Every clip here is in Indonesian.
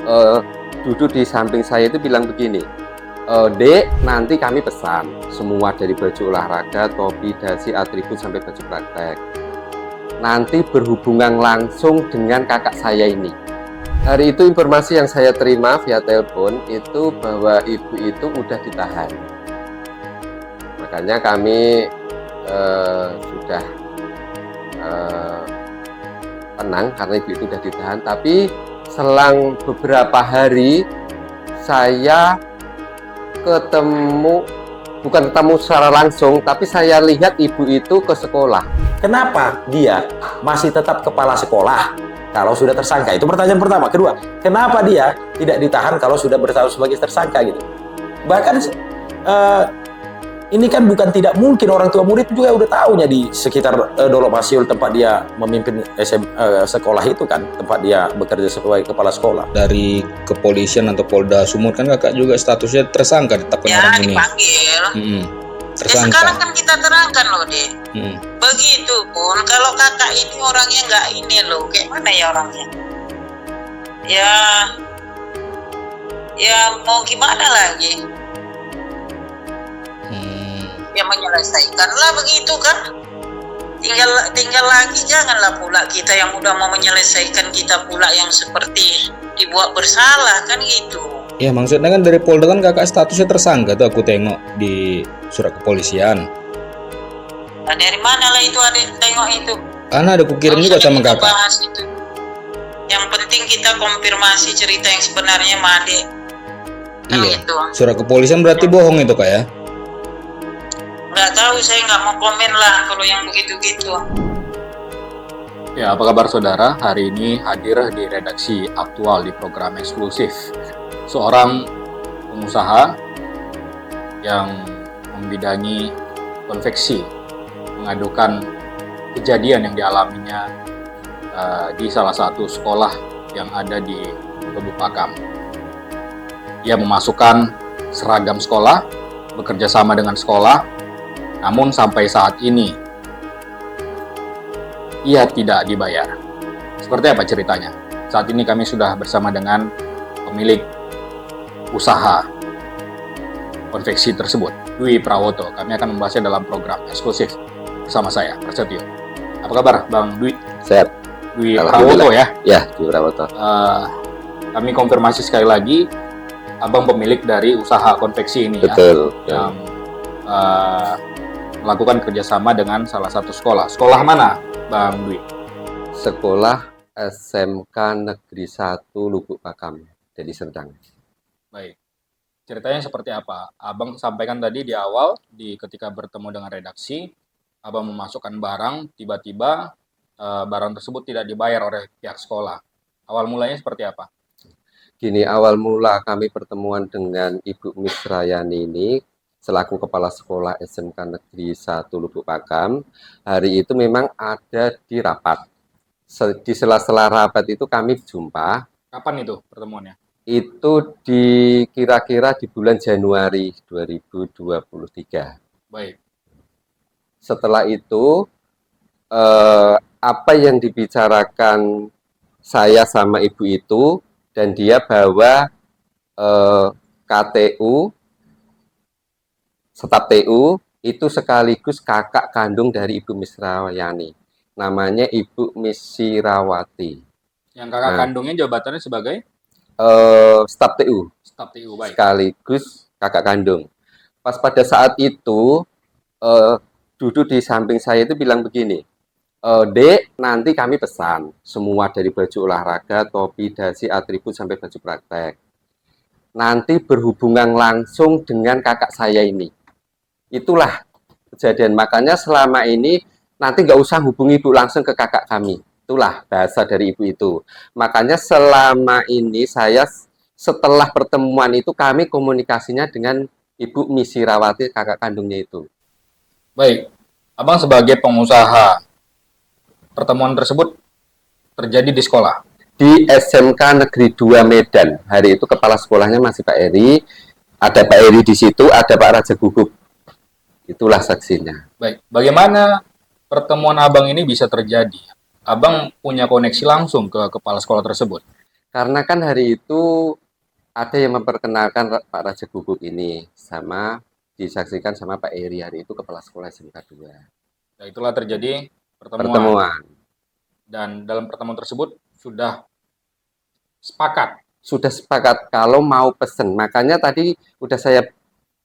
eh, duduk di samping saya itu bilang begini, Dek, nanti kami pesan semua dari baju olahraga, topi, dasi, atribut sampai baju praktek. Nanti berhubungan langsung dengan kakak saya ini. Hari itu informasi yang saya terima via telepon itu bahwa ibu itu udah ditahan. Makanya kami sudah tenang karena ibu itu sudah ditahan. Tapi selang beberapa hari saya bukan ketemu secara langsung, tapi saya lihat ibu itu ke sekolah. Kenapa dia masih tetap kepala sekolah kalau sudah tersangka? Itu pertanyaan pertama. Kedua, kenapa dia tidak ditahan kalau sudah berstatus sebagai tersangka gitu? Bahkan ini kan bukan tidak mungkin, orang tua murid juga udah tahunya di sekitar Dolok Masiul tempat dia memimpin sekolah itu kan, tempat dia bekerja sebagai kepala sekolah. Dari kepolisian atau Polda Sumut kan kakak juga statusnya tersangka ditetapkan Ya, orang ini. dipanggil. Ya, Tersangka. sekarang kan kita terangkan loh, Dek. Begitupun kalau kakak ini orangnya nggak ini loh, kayak mana ya orangnya? Ya mau gimana lagi? Ya menyelesaikan lah begitu kan. Tinggal lagi, janganlah pula kita yang udah mau menyelesaikan kita pula yang seperti dibuat bersalah kan gitu. Ya maksudnya kan dari Polda kan kakak statusnya tersangka tuh, aku tengok di surat kepolisian. Nah, dari mana lah itu adik tengok itu? Karena ada kukirim juga sama kita kakak. bahas itu. Yang penting kita konfirmasi cerita yang sebenarnya sama adik. Kan Iya. gitu. Surat kepolisian berarti bohong itu kak ya? Nggak tahu, saya nggak mau komen lah kalau yang begitu-gitu. Ya, apa kabar saudara? Hari ini hadir di redaksi aktual di program eksklusif. Seorang pengusaha yang membidangi konveksi mengadukan kejadian yang dialaminya di salah satu sekolah yang ada di Lubuk Pakam. Ia memasukkan seragam sekolah, bekerja sama dengan sekolah, namun sampai saat ini ia tidak dibayar. Seperti apa ceritanya? Saat ini kami sudah bersama dengan pemilik usaha konveksi tersebut, Dwi Prawoto. Kami akan membahasnya dalam program eksklusif bersama saya, Prasetyo. Apa kabar Bang Dwi? Sehat. Dwi Prawoto ya? Ya, Dwi Prawoto. Kami konfirmasi sekali lagi, Abang pemilik dari usaha konveksi ini. Betul. Yang melakukan kerjasama dengan salah satu sekolah. Sekolah mana, Bang Dwi? Sekolah SMK Negeri 1 Lubuk Pakam, Deli Serdang. Baik. Ceritanya seperti apa? Abang sampaikan tadi di awal, ketika bertemu dengan redaksi, Abang memasukkan barang, tiba-tiba barang tersebut tidak dibayar oleh pihak sekolah. Awal mulanya seperti apa? Gini, awal mula kami pertemuan dengan Ibu Misrayani ini, selaku Kepala Sekolah SMK Negeri 1 Lubuk Pakam. Hari itu memang ada di rapat. Di sela-sela rapat itu kami jumpa. Kapan itu pertemuannya? Itu kira-kira di bulan Januari 2023. Baik. Setelah itu, apa yang dibicarakan saya sama ibu itu, dan dia bawa KTU, staf TU, itu sekaligus kakak kandung dari Ibu Misrayani. Namanya Ibu Misirawati. Yang kakak kandungnya jabatannya sebagai? Staf TU. Staf TU, baik. Sekaligus kakak kandung. Pas pada saat itu, duduk di samping saya itu bilang begini, Dek, nanti kami pesan semua dari baju olahraga, topi, dasi, atribut sampai baju praktek. Nanti berhubungan langsung dengan kakak saya ini. Itulah kejadian. Makanya selama ini nanti nggak usah hubungi ibu langsung ke kakak kami. Itulah bahasa dari ibu itu. Makanya selama ini saya setelah pertemuan itu kami komunikasinya dengan Ibu Misirawati, kakak kandungnya itu. Baik. Abang sebagai pengusaha, pertemuan tersebut terjadi di sekolah? Di SMK Negeri 2 Medan. Hari itu kepala sekolahnya masih Pak Eri. Ada Pak Eri di situ, ada Pak Raja Gugup. Itulah saksinya. Baik. Bagaimana pertemuan abang ini bisa terjadi? Abang punya koneksi langsung ke kepala sekolah tersebut? Karena kan hari itu ada yang memperkenalkan Pak Raja Guguk ini sama disaksikan sama Pak Eri hari itu kepala sekolah SMK 2. Nah, itulah terjadi pertemuan. Pertemuan. Dan dalam pertemuan tersebut sudah sepakat. Sudah sepakat kalau mau pesen. Makanya tadi udah saya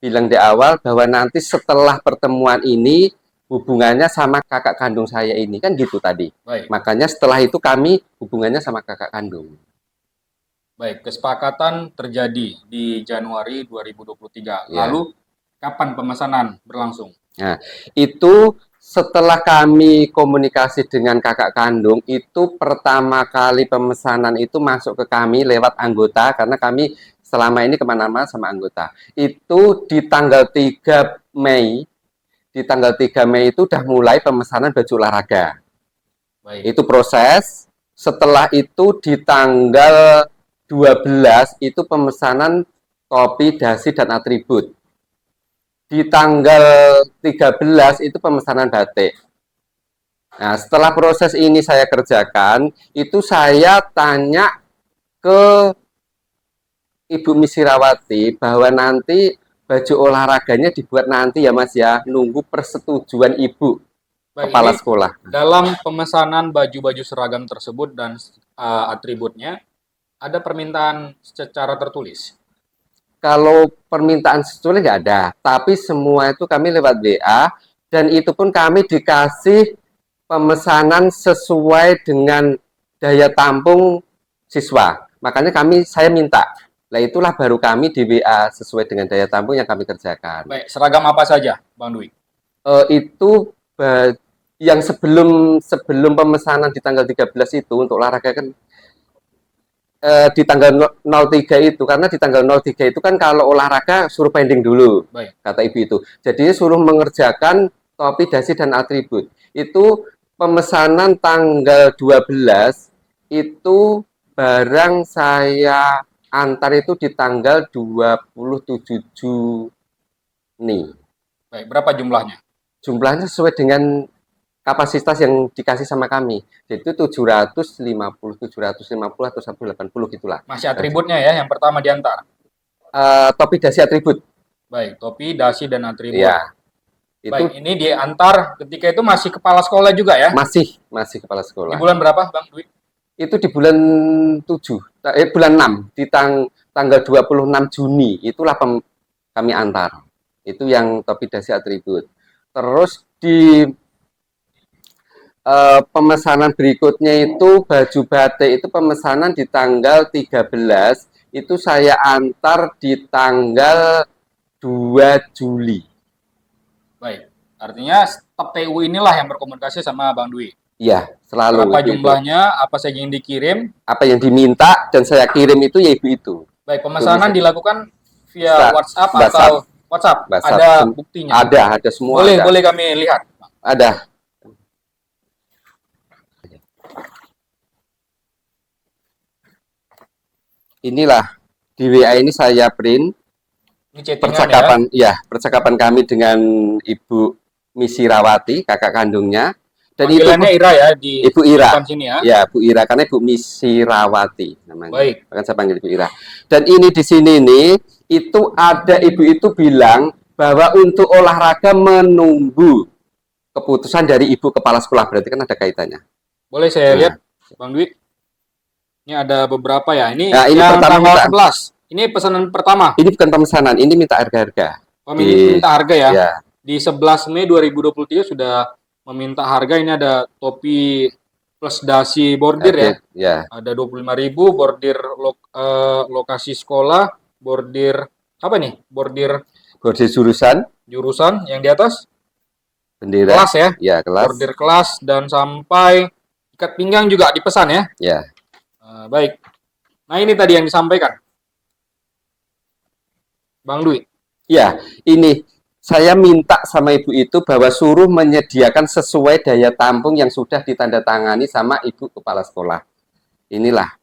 bilang di awal bahwa nanti setelah pertemuan ini hubungannya sama kakak kandung saya ini kan gitu tadi. Baik. Makanya setelah itu kami hubungannya sama kakak kandung. Baik, kesepakatan terjadi di Januari 2023. Ya. Lalu kapan pemesanan berlangsung? Nah, itu setelah kami komunikasi dengan kakak kandung, itu pertama kali pemesanan itu masuk ke kami lewat anggota, karena kami selama ini kemana-mana sama anggota. Itu di tanggal 3 Mei, itu udah mulai pemesanan baju olahraga. Baik. Itu proses. Setelah itu di tanggal 12 itu pemesanan topi, dasi, dan atribut. Di tanggal 13 itu pemesanan batik. Nah, setelah proses ini saya kerjakan, itu saya tanya ke Ibu Misirawati bahwa nanti baju olahraganya dibuat nanti ya Mas ya, nunggu persetujuan Ibu Baik, kepala ini sekolah. dalam pemesanan baju-baju seragam tersebut dan atributnya, ada permintaan secara tertulis. Kalau permintaan tertulis nggak ada, tapi semua itu kami lewat WA, dan itu pun kami dikasih pemesanan sesuai dengan daya tampung siswa. Makanya saya minta. Nah, itulah baru kami di WA sesuai dengan daya tampung yang kami kerjakan. Baik, seragam apa saja, Bang Dwi? Itu yang sebelum pemesanan di tanggal 13 itu untuk olahraga kan di tanggal 03 itu, karena di tanggal 03 itu kan kalau olahraga suruh pending dulu. Baik. Kata ibu itu. Jadi suruh mengerjakan topi, dasi, dan atribut. Itu pemesanan tanggal 12 itu barang saya antar itu di tanggal 27 Juni. Baik, berapa jumlahnya? Jumlahnya sesuai dengan kapasitas yang dikasih sama kami. Jadi itu 750 atau 180 gitulah. Masih atributnya ya, yang pertama diantar. Topi, dasi, atribut. Baik, topi, dasi, dan atribut. Ya. Itu Baik, ini diantar ketika itu masih kepala sekolah juga ya? masih kepala Di sekolah. bulan berapa, Bang Dwi? Itu di bulan 7, bulan 6, di tanggal 26 Juni, itulah kami antar. Itu yang topi, dasi, atribut. Terus di pemesanan berikutnya itu baju batik, itu pemesanan di tanggal 13, itu saya antar di tanggal 2 Juli. Baik, artinya staf TU inilah yang berkomunikasi sama Bang Dwi. Iya, selalu. Berapa itu. jumlahnya, apa saja yang dikirim. Apa yang diminta dan saya kirim itu ya ibu itu. Baik, pemesanan dilakukan via WhatsApp WhatsApp. atau WhatsApp. WhatsApp. Ada buktinya. Ada semua. Boleh kami lihat. Ada. Inilah di WA ini saya print Ini chattingan percakapan percakapan kami dengan Ibu Misirawati, kakak kandungnya. Dan Panggilannya itu Ira ya di Ibu Ira. depan sini ya. Ya, Bu Ira, karena Ibu Misirawati namanya. Baik. Bahkan saya panggil Ibu Ira. Dan ini di sini nih, itu ada ibu itu bilang bahwa untuk olahraga menunggu keputusan dari Ibu Kepala Sekolah, berarti kan ada kaitannya. Boleh saya lihat, Bang Dwi? Ini ada beberapa ya. Ini, Nah, ini yang pertama tanggal minta. 11. Ini pesanan pertama. Ini bukan pemesanan, ini minta harga-harga. Minta harga ya. Ya, Di 11 Mei 2023 sudah meminta harga. Ini ada topi plus dasi bordir ya. Ya, Ada 25.000 bordir lokasi sekolah, bordir apa nih? Bordir bordir jurusan yang di atas bendera. kelas ya. Ya, kelas. Bordir kelas dan sampai ikat pinggang juga dipesan ya. Ya. Baik. Nah, ini tadi yang disampaikan Bang Dwi. Ya, ini saya minta sama ibu itu bahwa suruh menyediakan sesuai daya tampung yang sudah ditandatangani sama Ibu Kepala Sekolah. Inilah.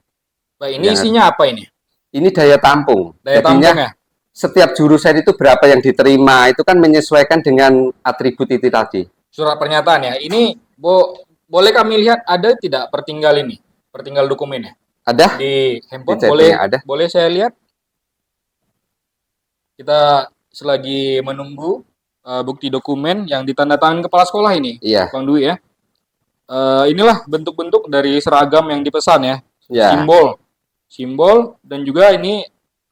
Baik, ini isinya apa ini? Ini daya tampung. Daya Jadinya, tampung ya? setiap jurusan itu berapa yang diterima, itu kan menyesuaikan dengan atribut itu tadi. Surat pernyataan ya. Ini boleh kami lihat ada tidak pertinggal ini? Pertinggal dokumennya? Ada? di handphone. Di chatting Boleh ada. boleh saya lihat? Kita selagi menunggu bukti dokumen yang ditandatangani kepala sekolah ini, Iya. Bang Dwi ya. Inilah bentuk-bentuk dari seragam yang dipesan ya. Ya. Simbol dan juga ini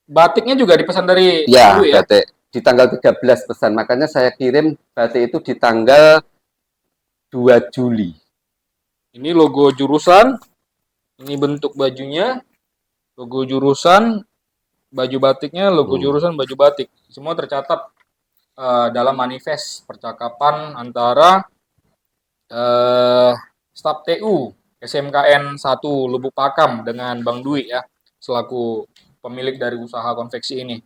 batiknya juga dipesan dari Bang Ya, Dwi ya. batik di tanggal 13 pesan. Makanya saya kirim batik itu di tanggal 2 Juli. Ini logo jurusan, ini bentuk bajunya, logo jurusan, baju batiknya, logo jurusan, baju batik. Semua tercatat dalam manifest percakapan antara staf TU SMKN 1 Lubuk Pakam dengan Bang Dwi ya, selaku pemilik dari usaha konveksi ini.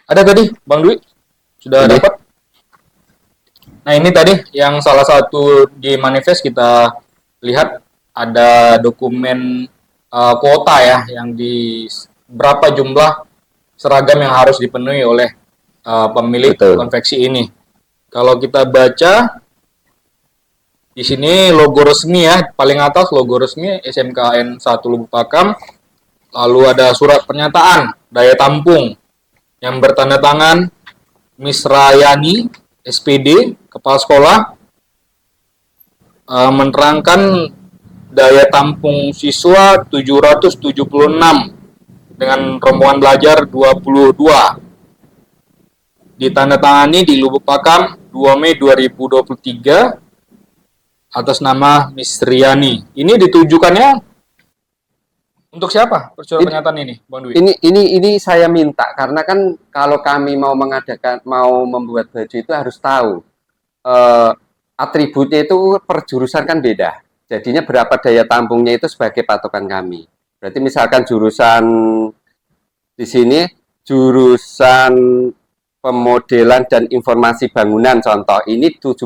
Ada tadi Bang Dwi? Sudah Ini. dapat? Nah, ini tadi yang salah satu di manifest kita lihat ada dokumen kuota ya, yang di berapa jumlah seragam yang harus dipenuhi oleh pemilik Betul. konveksi ini. Kalau kita baca di sini logo resmi ya, paling atas logo resmi SMKN 1 Lubuk Pakam. Lalu ada surat pernyataan daya tampung yang bertanda tangan Miss Rayani SPD, kepala sekolah, menerangkan daya tampung siswa 776 dengan rombongan belajar 22. Ditandatangani di Lubuk Pakam 2 Mei 2023 atas nama Miss Riani. Ini ditujukannya untuk siapa? Surat pernyataan ini, Bang Dwi? Ini saya minta karena kan kalau kami mau membuat baju itu harus tahu atributnya itu per jurusan kan beda. Jadinya berapa daya tampungnya itu sebagai patokan kami. Berarti misalkan jurusan di sini jurusan pemodelan dan informasi bangunan contoh ini 72.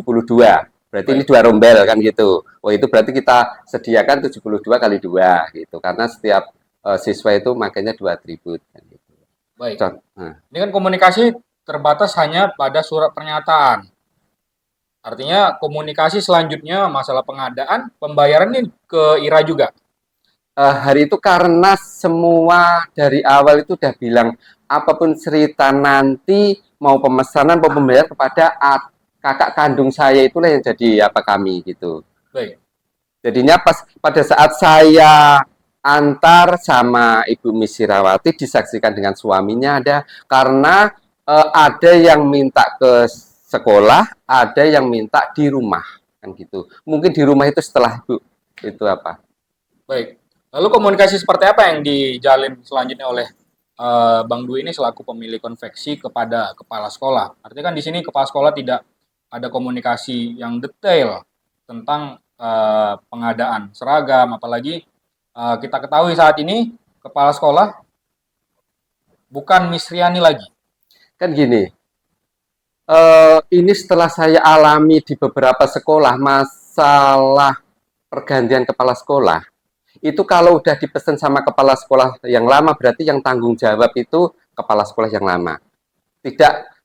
Berarti ini 2 rombel kan gitu. Oh itu berarti kita sediakan 72 kali 2 gitu. Karena setiap siswa itu makanya 2 atribut kan gitu. Baik. Ini kan komunikasi terbatas hanya pada surat pernyataan. Artinya komunikasi selanjutnya masalah pengadaan, pembayaran ini ke IRA juga. Hari itu karena semua dari awal itu udah bilang apapun cerita nanti mau pemesanan mau pembayaran kepada kakak kandung saya itulah yang jadi kami gitu. Baik. Jadinya pada saat saya antar sama Ibu Misirawati disaksikan dengan suaminya ada karena ada yang minta ke sekolah, ada yang minta di rumah kan gitu. Mungkin di rumah itu setelah itu apa? Baik. Lalu komunikasi seperti apa yang dijalin selanjutnya oleh Bang Dwi ini selaku pemilik konveksi kepada kepala sekolah? Artinya kan di sini kepala sekolah tidak ada komunikasi yang detail tentang pengadaan seragam, apalagi kita ketahui saat ini kepala sekolah bukan Miss Riani lagi. Kan gini, ini setelah saya alami di beberapa sekolah masalah pergantian kepala sekolah. Itu kalau udah dipesan sama kepala sekolah yang lama berarti yang tanggung jawab itu kepala sekolah yang lama. Tidak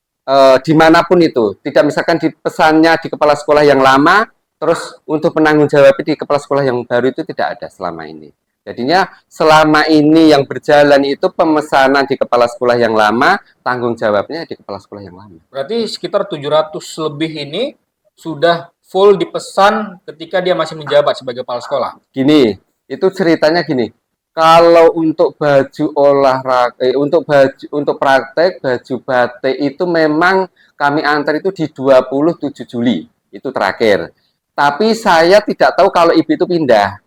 dimanapun itu, tidak misalkan dipesannya di kepala sekolah yang lama, terus untuk penanggung jawab di kepala sekolah yang baru itu tidak ada selama ini. Jadinya selama ini yang berjalan itu pemesanan di kepala sekolah yang lama, tanggung jawabnya di kepala sekolah yang lama. Berarti sekitar 700 lebih ini sudah full dipesan ketika dia masih menjabat sebagai kepala sekolah. Gini, itu ceritanya gini. Kalau untuk baju olahraga, untuk praktek baju batik itu memang kami antar itu di 27 Juli itu terakhir. Tapi saya tidak tahu kalau ibu itu pindah.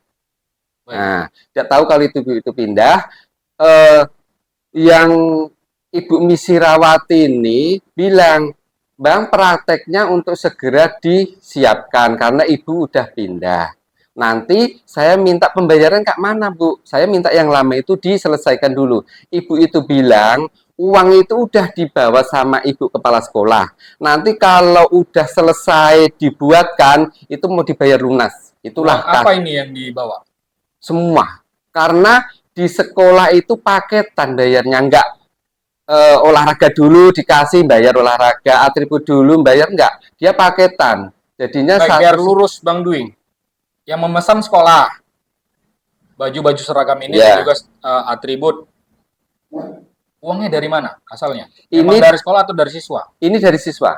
Nah, tidak tahu kalau itu pindah. Yang Ibu Misirawati ini bilang, Bang, prakteknya untuk segera disiapkan karena ibu udah pindah. Nanti saya minta pembayaran Kak mana, Bu? Saya minta yang lama itu diselesaikan dulu. Ibu itu bilang, uang itu udah dibawa sama ibu kepala sekolah. Nanti kalau udah selesai dibuatkan, itu mau dibayar lunas. Itulah apa ini yang dibawa? Semua. Karena di sekolah itu paketan bayarnya, enggak olahraga dulu dikasih bayar olahraga, atribut dulu bayar enggak. Dia paketan. Jadinya biar lurus Bang Dwi. Yang memesan sekolah. baju-baju seragam ini Ya. dan juga atribut. Uangnya dari mana asalnya? Ini- Emang dari sekolah atau dari siswa? Ini dari siswa.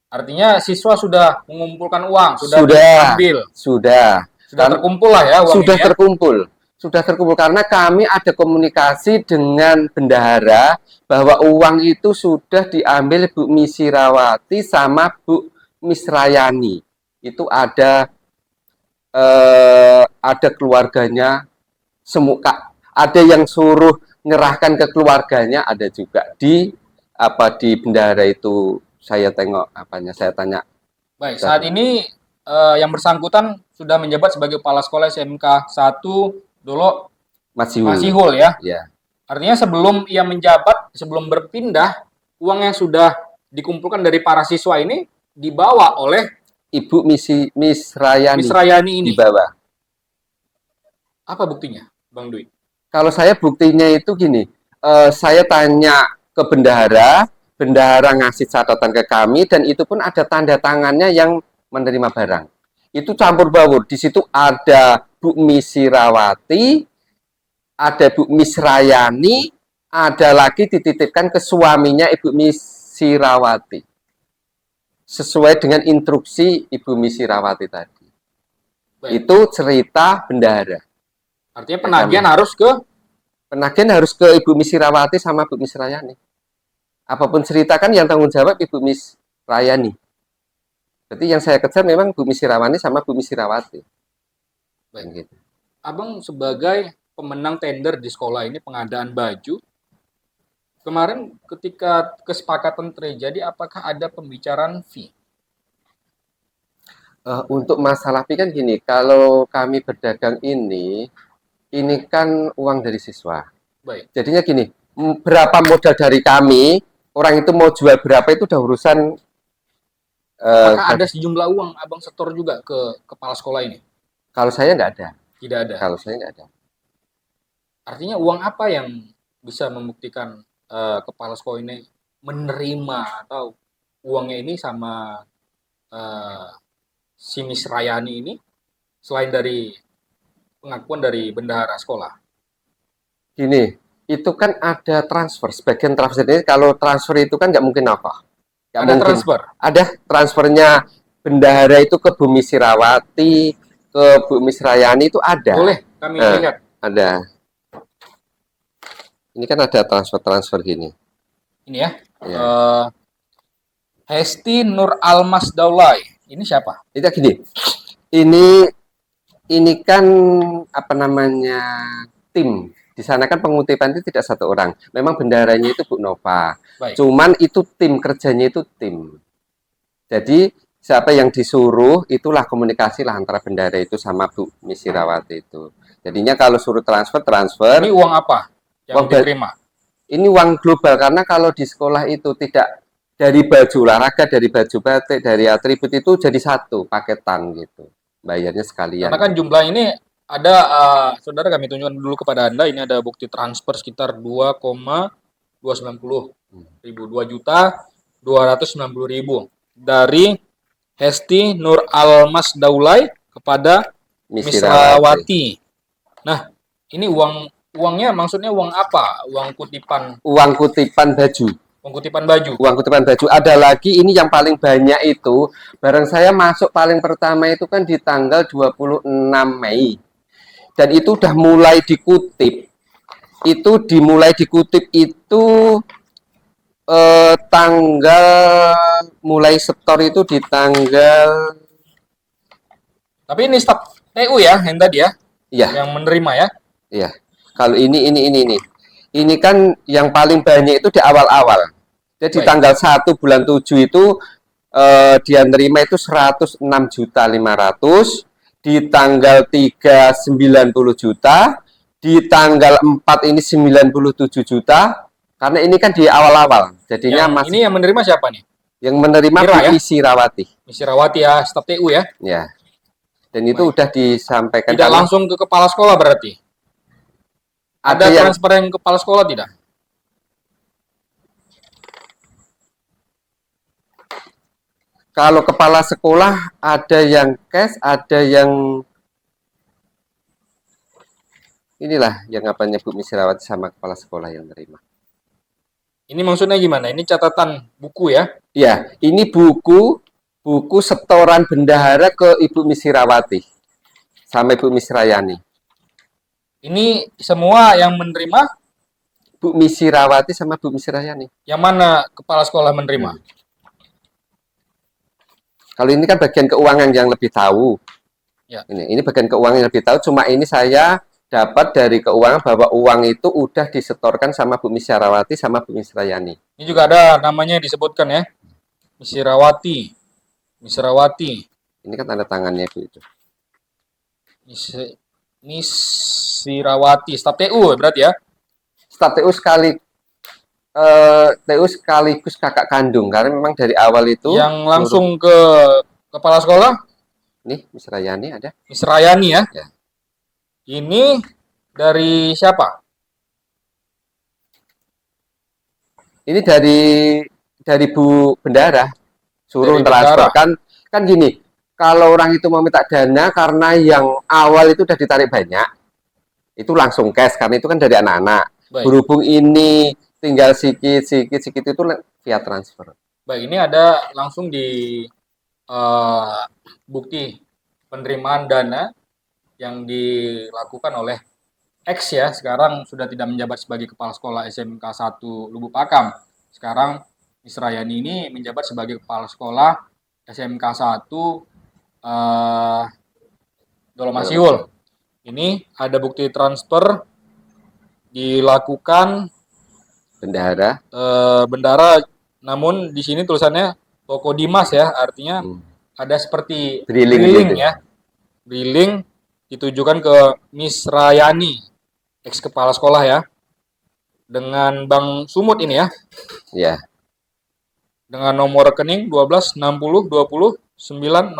Artinya siswa sudah mengumpulkan uang, sudah Sudah. diambil, Sudah sudah terkumpul lah ya uang sudah ini ya. terkumpul. Sudah terkumpul karena kami ada komunikasi dengan bendahara bahwa uang itu sudah diambil Bu Misirawati sama Bu Misrayani. Itu ada keluarganya semua, ada yang suruh nyerahkan ke keluarganya, ada juga di bendahara itu. Saya tengok saya tanya. Baik, saat ini yang bersangkutan sudah menjabat sebagai kepala sekolah SMK 1 Dolo Masihul ya. Ya. Artinya sebelum ia menjabat, sebelum berpindah, uang yang sudah dikumpulkan dari para siswa ini dibawa oleh Ibu Misrayani Misrayani ini. di bawah. Apa buktinya, Bang Dwi? Kalau saya buktinya itu gini, saya tanya ke bendahara ngasih catatan ke kami, dan itu pun ada tanda tangannya yang menerima barang. Itu campur baur. Di situ ada Bu Misirawati, ada Bu Misrayani, ada lagi dititipkan ke suaminya Ibu Misirawati. Sesuai dengan instruksi Ibu Misirawati tadi. Baik. Itu cerita bendahara. Artinya penagihan harus ke Ibu Misirawati sama Bu Misrayani. Apapun cerita kan yang tanggung jawab Ibu Misrayani. Berarti yang saya kejar memang Bu Misirawani sama Bu Misirawati. Baik. Gitu. Abang sebagai pemenang tender di sekolah ini pengadaan baju. Kemarin ketika kesepakatan terjadi, apakah ada pembicaraan fee? Untuk masalah fee kan gini, kalau kami berdagang ini kan uang dari siswa. Baik. Jadinya gini, berapa modal dari kami, orang itu mau jual berapa itu udah urusan. Apakah ada sejumlah uang abang setor juga ke kepala sekolah ini? Kalau saya nggak ada. Tidak ada. Kalau saya nggak ada. Artinya uang apa yang bisa membuktikan kepala sekolah ini menerima atau uangnya ini sama si Misrayani ini selain dari pengakuan dari bendahara sekolah? Gini, itu kan ada transfer. Sebagian transfer ini, kalau transfer itu kan nggak mungkin apa. Ada transfer? Ada transfernya bendahara itu ke Bu Misirawati, ke Bu Misrayani itu ada. Boleh kami lihat. Ada. Ini kan ada transfer gini. Ini ya. Ya. Hesti Nur Almas Daulay. Ini siapa? Itu gini. Ini kan tim. Di sana kan pengutipan itu tidak satu orang. Memang bendaharanya itu Bu Nova. Baik. Cuman itu tim, kerjanya itu tim. Jadi siapa yang disuruh, itulah komunikasi lah antara bendahara itu sama Bu Misirawati itu. Jadinya kalau suruh transfer. Ini uang apa yang Uang diterima? Ini uang global, karena kalau di sekolah itu tidak dari baju olahraga, dari baju batik, dari atribut itu jadi satu paketan gitu. Bayarnya sekalian. Karena kan jumlah ini ada, saudara kami tunjukkan dulu kepada Anda, ini ada bukti transfer sekitar 2,290 ribu, 2.290.000 dari Hesti Nur Almas Daulay kepada Misrawati. Nah, ini uangnya maksudnya uang apa? Uang kutipan Uang kutipan baju. uang kutipan baju. Uang kutipan baju. Ada lagi ini yang paling banyak itu, barang saya masuk paling pertama itu kan di tanggal 26 Mei. Dan itu udah mulai dikutip. Itu dimulai dikutip itu mulai setor itu di tanggal. Tapi ini staf TU ya, yang tadi ya, Iya, yang menerima ya. iya. Kalau ini. Ini kan yang paling banyak itu di awal-awal. Jadi Baik. tanggal 1 bulan 7 itu dia nerima itu 106.500.000, di tanggal 3 90 juta, di tanggal 4 ini 97 juta. Karena ini kan di awal-awal. Jadinya Ini yang menerima siapa nih? yang menerima Mira, ya? Bu Misirawati. Misrawati ya, staf TU ya. Ya. Dan itu udah disampaikan. Tidak langsung ke kepala sekolah berarti. Ada yang transfer yang ke kepala sekolah tidak? kalau kepala sekolah ada yang cash, ada yang Inilah yang apanya Bu Misrawati sama kepala sekolah yang terima. Ini maksudnya gimana? Ini catatan buku ya? Ya, ini buku setoran bendahara ke Ibu Misrawati sama Ibu Misrayani. Ini semua yang menerima, Bu Misrawati sama Bu Misrayani. yang mana kepala sekolah menerima? Kalau ini kan bagian keuangan yang lebih tahu. Ya. Ini bagian keuangan yang lebih tahu. Cuma ini saya dapat dari keuangan bahwa uang itu udah disetorkan sama Bu Misrawati sama Bu Misrayani. Ini juga ada namanya disebutkan ya. Misrawati. Ini kan tanda tangannya Bu itu. Misrawati. Staf TU berarti ya? Staf TU TU sekaligus kakak kandung karena memang dari awal itu Yang langsung ke kepala sekolah? nih Misrayani ada. Misrayani ya? Ya. Ini dari siapa? Ini dari Bu Bendara suruh Dari transfer Bendara. kan gini. Kalau orang itu mau minta dana karena yang awal itu udah ditarik banyak, itu langsung cash karena itu kan dari anak-anak. Baik. Berhubung ini tinggal sikit itu via transfer. Baik, ini ada langsung di bukti penerimaan dana yang dilakukan oleh X ya, sekarang sudah tidak menjabat sebagai kepala sekolah SMK 1 Lubuk Pakam. Sekarang Misrayani ini menjabat sebagai kepala sekolah SMK 1 Dolomasiul. Ini ada bukti transfer dilakukan Bendahara. bendara, namun di sini tulisannya Toko Dimas ya, artinya ada seperti Drilling gitu. ya. Drilling ditujukan ke Misrayani, ex kepala sekolah ya. Dengan Bank Sumut ini ya. Ya. Dengan nomor rekening 12 60 20 9000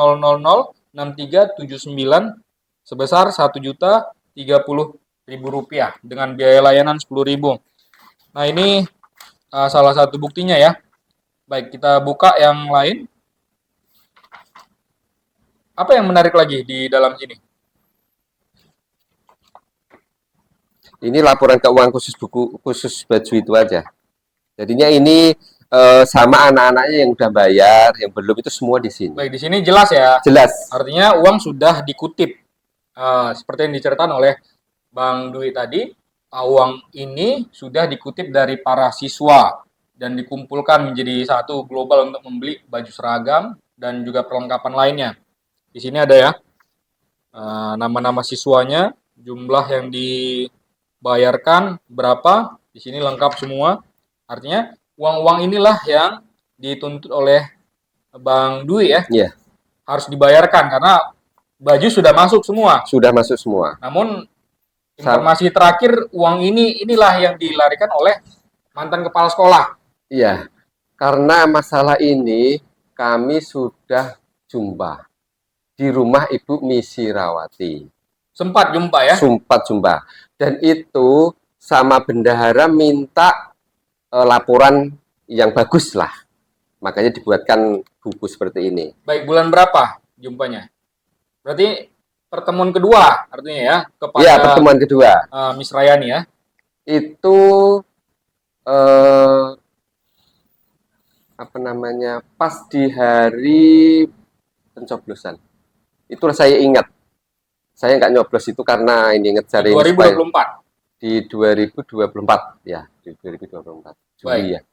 6379 sebesar Rp1.030.000 dengan biaya layanan Rp10.000. Nah, ini salah satu buktinya ya. Baik, kita buka yang lain. Apa yang menarik lagi di dalam sini? Ini laporan keuangan khusus baju itu aja. Jadinya ini sama anak-anaknya yang udah bayar, yang belum itu semua di sini. Baik, di sini jelas ya. Jelas. Artinya uang sudah dikutip. Seperti yang diceritakan oleh Bang Dwi tadi, uang ini sudah dikutip dari para siswa dan dikumpulkan menjadi satu global untuk membeli baju seragam dan juga perlengkapan lainnya. Di sini ada ya nama-nama siswanya, jumlah yang dibayarkan berapa, di sini lengkap semua. Artinya uang-uang inilah yang dituntut oleh Bang Dwi ya. Iya. Harus dibayarkan karena baju sudah masuk semua. Sudah masuk semua. Namun informasi terakhir uang inilah yang dilarikan oleh mantan kepala sekolah. Iya. Karena masalah ini kami sudah jumpa di rumah Ibu Misrawati. Sempat jumpa ya? Sempat jumpa. Dan itu sama bendahara minta laporan yang bagus lah. Makanya dibuatkan buku seperti ini. Baik, bulan berapa jumpanya? Berarti pertemuan kedua artinya ya kepada Iya, pertemuan kedua. Misrayani ya. Itu apa namanya? Pas di hari pencoblosan. Itulah saya ingat. Saya nggak nyoblos itu karena ini ngejar Di 2024. Di 2024 ya, di 2024 Juli Baik. ya.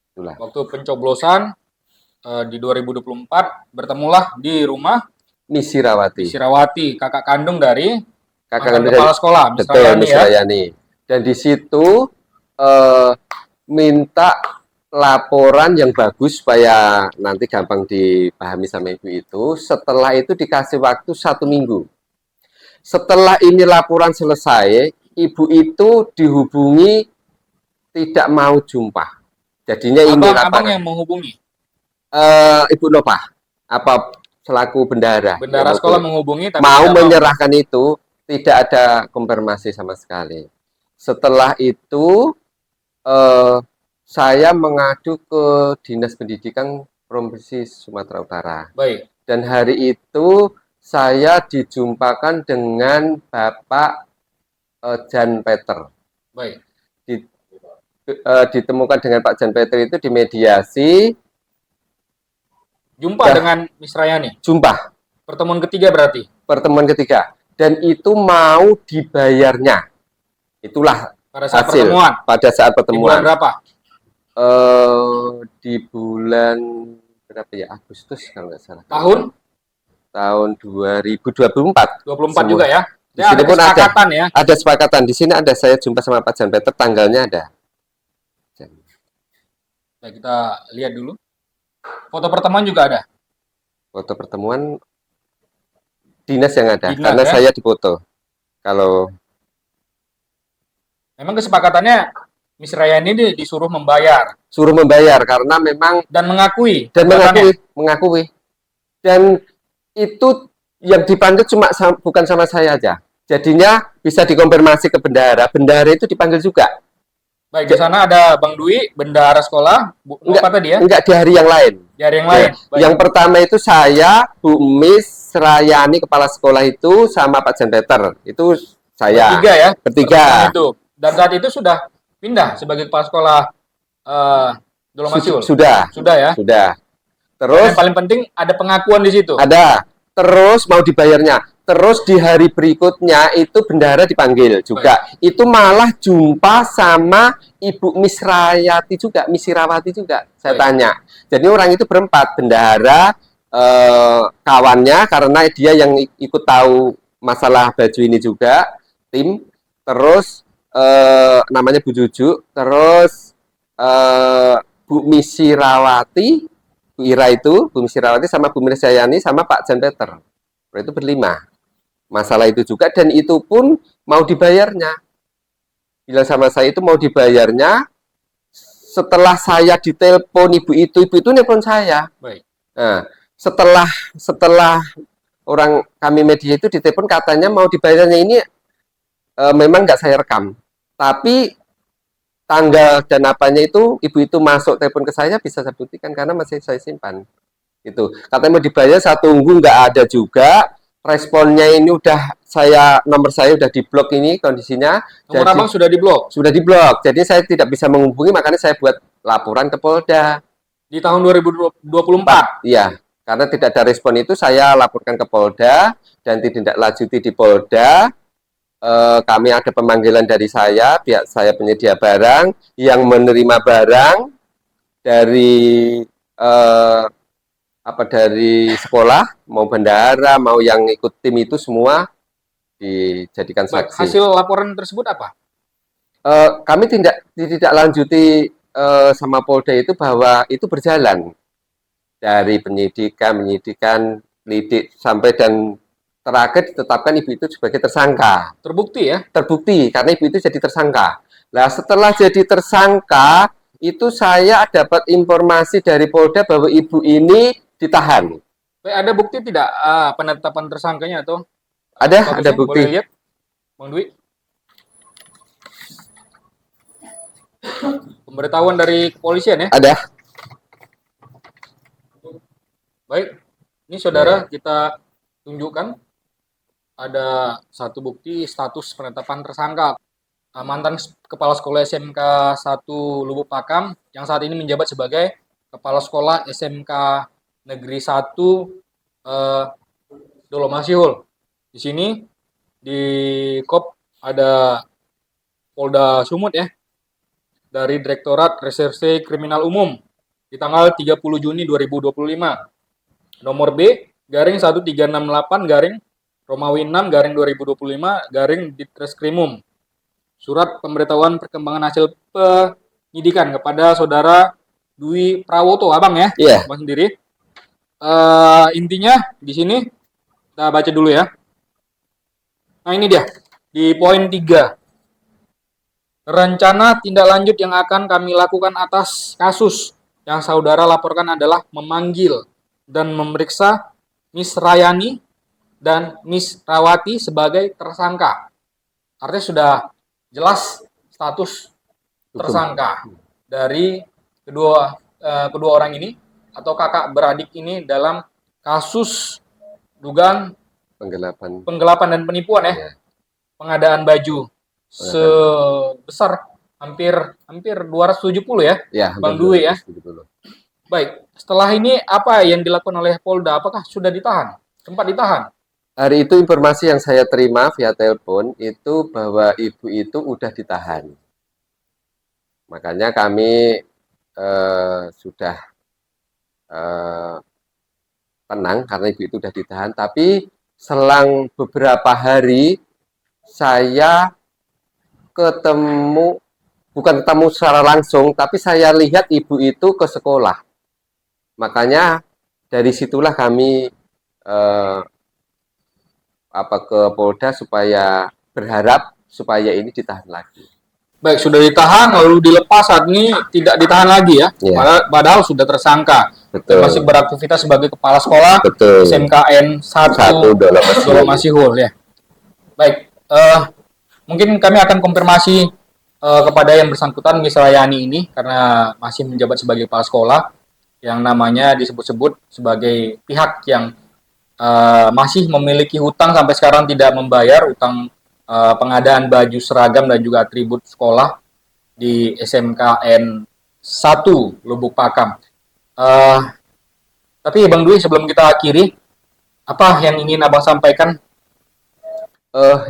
Itulah. Waktu pencoblosan di 2024 bertemulah di rumah Misrawati. Misrawati, kakak kandung dari Kakak mantan kepala sekolah betul, Misrayani ya. Misrayani. Dan di situ minta laporan yang bagus supaya nanti gampang dipahami sama ibu itu. Setelah itu dikasih waktu 1 minggu. Setelah ini laporan selesai, ibu itu dihubungi tidak mau jumpa. Jadinya ini Abang yang menghubungi. Ibu Nopah, apa selaku bendahara. Bendahara sekolah menghubungi tapi mau tidak menyerahkan itu, tidak ada konfirmasi sama sekali. Setelah itu saya mengadu ke Dinas Pendidikan Provinsi Sumatera Utara. Baik. Dan hari itu saya dijumpakan dengan Bapak Jan Peter. Baik. Ditemukan dengan Pak Jan Peter itu dimediasi, Jumpa Ya. dengan Miss Rayani. jumpa Pertemuan ketiga berarti. pertemuan ketiga, dan itu mau dibayarnya. Itulah Pada saat hasil pertemuan. pada saat Di bulan pertemuan. berapa? Di bulan berapa ya? Agustus kalau nggak salah. Tahun Tahun 2024. 24 Semua. juga ya. Di Ya, sini ada pun ada. kesepakatan ya. Ada sepakatan. Di sini ada saya jumpa sama Pak Jan Peter, tanggalnya ada. Nah, kita lihat dulu. Foto pertemuan juga ada. Foto pertemuan dinas yang ada, Dinas, karena ya? saya dipoto. Kalau Memang kesepakatannya Miss Rayani ini disuruh membayar suruh membayar karena memang dan mengakui. dan perbuatannya. mengakui, dan itu yang dipanggil bukan sama saya aja. Jadinya bisa dikonfirmasi ke bendahara. Bendahara itu dipanggil juga. Baik, di sana ada Bang Dwi, bendahara sekolah. Enggak, Apa tadi ya? Enggak, di hari yang lain. Di hari yang lain. Ya, Baik. yang pertama itu saya, Bu Miss Rayani, kepala sekolah itu, sama Pak Jan Peter. Itu saya. Bertiga ya. Bertiga. Pertemuan itu. Dan saat itu sudah pindah sebagai kepala sekolah Dolomasiul. Sudah. Sudah ya. Sudah. Dan Terus yang paling penting ada pengakuan di situ. ada. Terus mau dibayarnya. Terus di hari berikutnya itu bendahara dipanggil juga. Itu malah jumpa sama Ibu Miss Rayati juga, Miss Sirawati juga. Saya Baik. tanya. Jadi orang itu berempat, bendahara, kawannya karena dia yang ikut tahu masalah baju ini juga, tim. Terus namanya Bu Juju, terus Bu Miss Sirawati, Bu Ira itu, Bu Miss Sirawati sama Bu Miss Rayani sama Pak Jan Peter. Itu berlima. Masalah itu juga, dan itu pun mau dibayarnya. Bilang sama saya itu mau dibayarnya setelah saya ditelepon ibu itu nelpon saya. Baik. Nah, setelah orang kami media itu ditelepon, katanya mau dibayarnya ini memang nggak saya rekam, tapi tanggal dan apanya itu ibu itu masuk telepon ke saya, bisa saya buktikan karena masih saya simpan. Itu katanya mau dibayar, saya tunggu nggak ada juga. Responnya ini udah nomor saya udah diblok ini kondisinya. Nomor abang sudah diblok Sudah diblok. Jadi saya tidak bisa menghubungi, makanya saya buat laporan ke Polda. di tahun 2024. Iya, karena tidak ada respon itu saya laporkan ke Polda dan tidak lanjuti di Polda. Kami ada pemanggilan dari saya, pihak saya penyedia barang yang menerima barang dari dari sekolah, mau bendahara, mau yang ikut tim itu semua dijadikan Baik, saksi. hasil laporan tersebut apa? Kami tidak lanjuti sama Polda itu bahwa itu berjalan dari penyidikan, lidik sampai dan terakhir ditetapkan ibu itu sebagai tersangka. Terbukti ya? Terbukti karena ibu itu jadi tersangka. Nah, setelah jadi tersangka itu saya dapat informasi dari Polda bahwa ibu ini ditahan. Baik, ada bukti tidak penetapan tersangkanya atau? Ada bukti. Boleh lihat, Bang Dwi? Pemberitahuan dari kepolisian ya? Ada. Baik, ini saudara kita tunjukkan ada satu bukti status penetapan tersangka mantan kepala sekolah SMK 1 Lubuk Pakam yang saat ini menjabat sebagai kepala sekolah SMK Negeri 1 Dolomasiul. Di sini di KOP ada Polda Sumut ya, dari Direktorat Reserse Kriminal Umum di tanggal 30 Juni 2025. Nomor B garing 1368 garing Romawi 6 garing 2025 garing Ditreskrimum. Surat pemberitahuan perkembangan hasil penyidikan kepada saudara Dwi Prawoto, abang ya? Iya. Abang sendiri. Intinya di sini kita baca dulu ya. Nah ini dia di poin 3. Rencana tindak lanjut yang akan kami lakukan atas kasus yang saudara laporkan adalah memanggil dan memeriksa Miss Rayani dan Miss Rawati sebagai tersangka. Artinya sudah jelas status tersangka dari kedua orang ini atau kakak beradik ini dalam kasus dugaan Penggelapan dan penipuan ya. Iya. Pengadaan baju sebesar hampir 270 ya, Ya, Bang hampir Dwi ya. 270. Baik, setelah ini apa yang dilakukan oleh Polda? Apakah sudah ditahan? Sempat ditahan? Hari itu informasi yang saya terima via telepon itu bahwa ibu itu udah ditahan. Makanya kami sudah eh, tenang karena ibu itu sudah ditahan. Tapi selang beberapa hari saya bukan ketemu secara langsung, tapi saya lihat ibu itu ke sekolah. Makanya dari situlah kami ke Polda supaya berharap supaya ini ditahan lagi. Baik, sudah ditahan lalu dilepas, saat ini tidak ditahan lagi ya. Ya. Padahal sudah tersangka. Betul. Masih beraktivitas sebagai kepala sekolah. Betul. SMKN 1 Dolok Masihul ya. Baik, mungkin kami akan konfirmasi kepada yang bersangkutan Miss Rayani ini karena masih menjabat sebagai kepala sekolah yang namanya disebut-sebut sebagai pihak yang masih memiliki hutang sampai sekarang tidak membayar hutang pengadaan baju seragam dan juga atribut sekolah di SMKN 1 Lubuk Pakam. Tapi Bang Dwi, sebelum kita akhiri, apa yang ingin Abang sampaikan?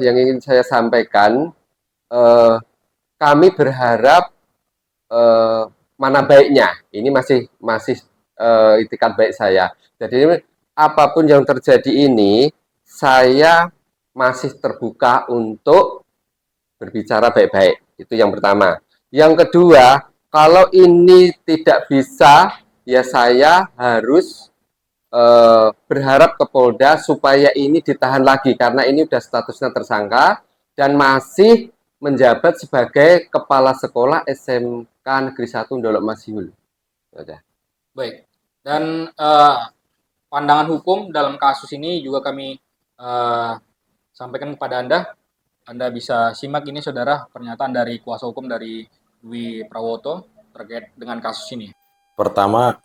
Yang ingin saya sampaikan, kami berharap mana baiknya. Ini masih itikat baik saya. Jadi apapun yang terjadi ini, saya masih terbuka untuk berbicara baik-baik. Itu yang pertama. Yang kedua, kalau ini tidak bisa, ya saya harus berharap ke Polda supaya ini ditahan lagi karena ini sudah statusnya tersangka dan masih menjabat sebagai kepala sekolah SMK Negeri 1 Dolok Masihul. Udah. Baik. Dan pandangan hukum dalam kasus ini juga kami sampaikan kepada Anda. Anda bisa simak ini saudara pernyataan dari kuasa hukum dari Dwi Prawoto terkait dengan kasus ini. Pertama,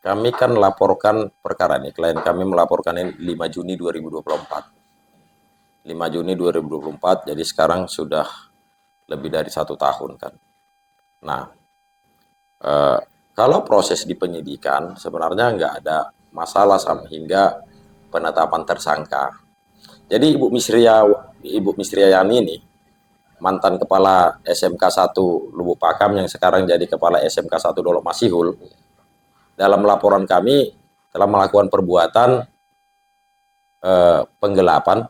kami kan laporkan perkara ini. Klien kami melaporkan ini 5 Juni 2024. 5 Juni 2024, jadi sekarang sudah lebih dari 1 tahun kan. Nah, kalau proses di penyidikan sebenarnya nggak ada masalah hingga penetapan tersangka. Jadi Ibu Misriayani ini mantan kepala SMK 1 Lubuk Pakam yang sekarang jadi kepala SMK 1 Dolok Masihul. Dalam laporan kami telah melakukan perbuatan penggelapan.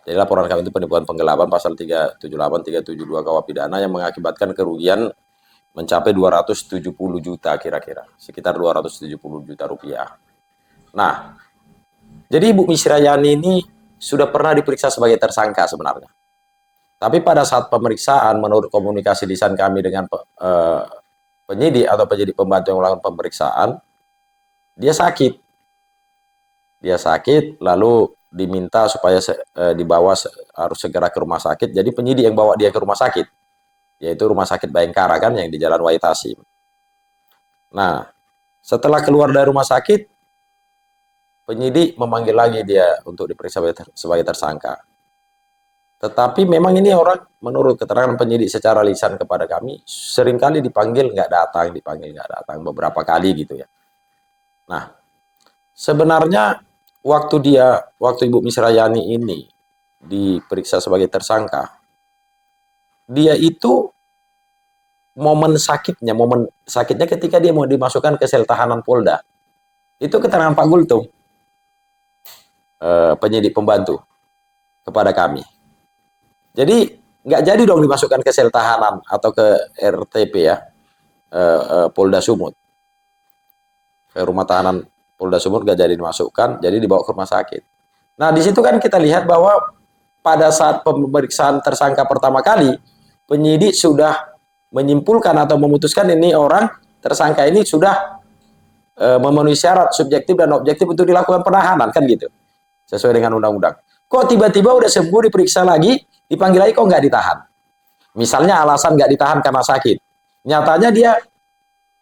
Jadi laporan kami itu penipuan penggelapan pasal 378, 372 KUH pidana yang mengakibatkan kerugian mencapai 270 juta kira-kira, sekitar 270 juta rupiah. Nah, jadi Ibu Misriayani ini sudah pernah diperiksa sebagai tersangka sebenarnya. Tapi pada saat pemeriksaan, menurut komunikasi lisan kami dengan penyidik atau penyidik pembantu yang melakukan pemeriksaan, dia sakit. Dia sakit, lalu diminta supaya dibawa harus segera ke rumah sakit. Jadi penyidik yang bawa dia ke rumah sakit, yaitu Rumah Sakit Bayangkara kan yang di Jalan Waitasi. Nah, setelah keluar dari rumah sakit, penyidik memanggil lagi dia untuk diperiksa sebagai tersangka. Tetapi memang ini orang, menurut keterangan penyidik secara lisan kepada kami, seringkali dipanggil nggak datang, beberapa kali gitu ya. Nah, sebenarnya waktu Ibu Misriayani ini diperiksa sebagai tersangka, dia itu momen sakitnya ketika dia mau dimasukkan ke sel tahanan Polda. Itu keterangan Pak Gultum, penyidik pembantu kepada kami. Jadi nggak jadi dong dimasukkan ke sel tahanan atau ke RTP ya, Polda Sumut. Ke rumah tahanan Polda Sumut nggak jadi dimasukkan, jadi dibawa ke rumah sakit. Nah di situ kan kita lihat bahwa pada saat pemeriksaan tersangka pertama kali, penyidik sudah menyimpulkan atau memutuskan ini orang tersangka ini sudah memenuhi syarat subjektif dan objektif untuk dilakukan penahanan kan gitu, sesuai dengan undang-undang. Kok tiba-tiba udah sembuh diperiksa lagi, dipanggil lagi kok nggak ditahan? Misalnya alasan nggak ditahan karena sakit. Nyatanya dia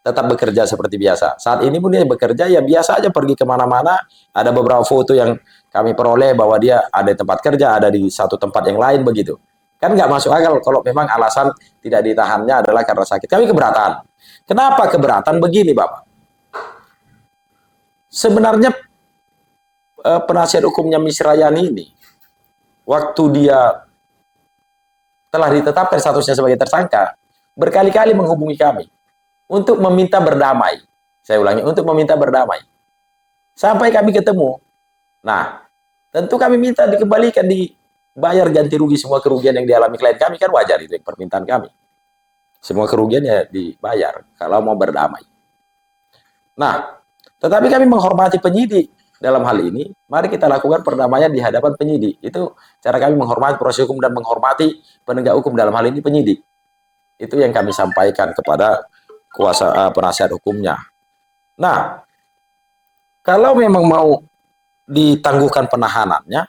tetap bekerja seperti biasa. Saat ini pun dia bekerja ya biasa aja, pergi kemana-mana. Ada beberapa foto yang kami peroleh bahwa dia ada di tempat kerja, ada di satu tempat yang lain begitu. Kan nggak masuk akal kalau memang alasan tidak ditahannya adalah karena sakit. Kami keberatan. Kenapa keberatan? Begini, Bapak. Sebenarnya penasihat hukumnya Miss Rayani ini, waktu dia telah ditetapkan statusnya sebagai tersangka, berkali-kali menghubungi kami untuk meminta berdamai. Saya ulangi, untuk meminta berdamai. Sampai kami ketemu. Nah, tentu kami minta dikembalikan, dibayar ganti rugi semua kerugian yang dialami klien kami, kan wajar itu permintaan kami. Semua kerugiannya dibayar kalau mau berdamai. Nah, tetapi kami menghormati penyidik dalam hal ini. Mari kita lakukan perdamaian di hadapan penyidik. Itu cara kami menghormati proses hukum dan menghormati penegak hukum, dalam hal ini penyidik. Itu yang kami sampaikan kepada kuasa penasihat hukumnya. Nah, kalau memang mau ditangguhkan penahanannya,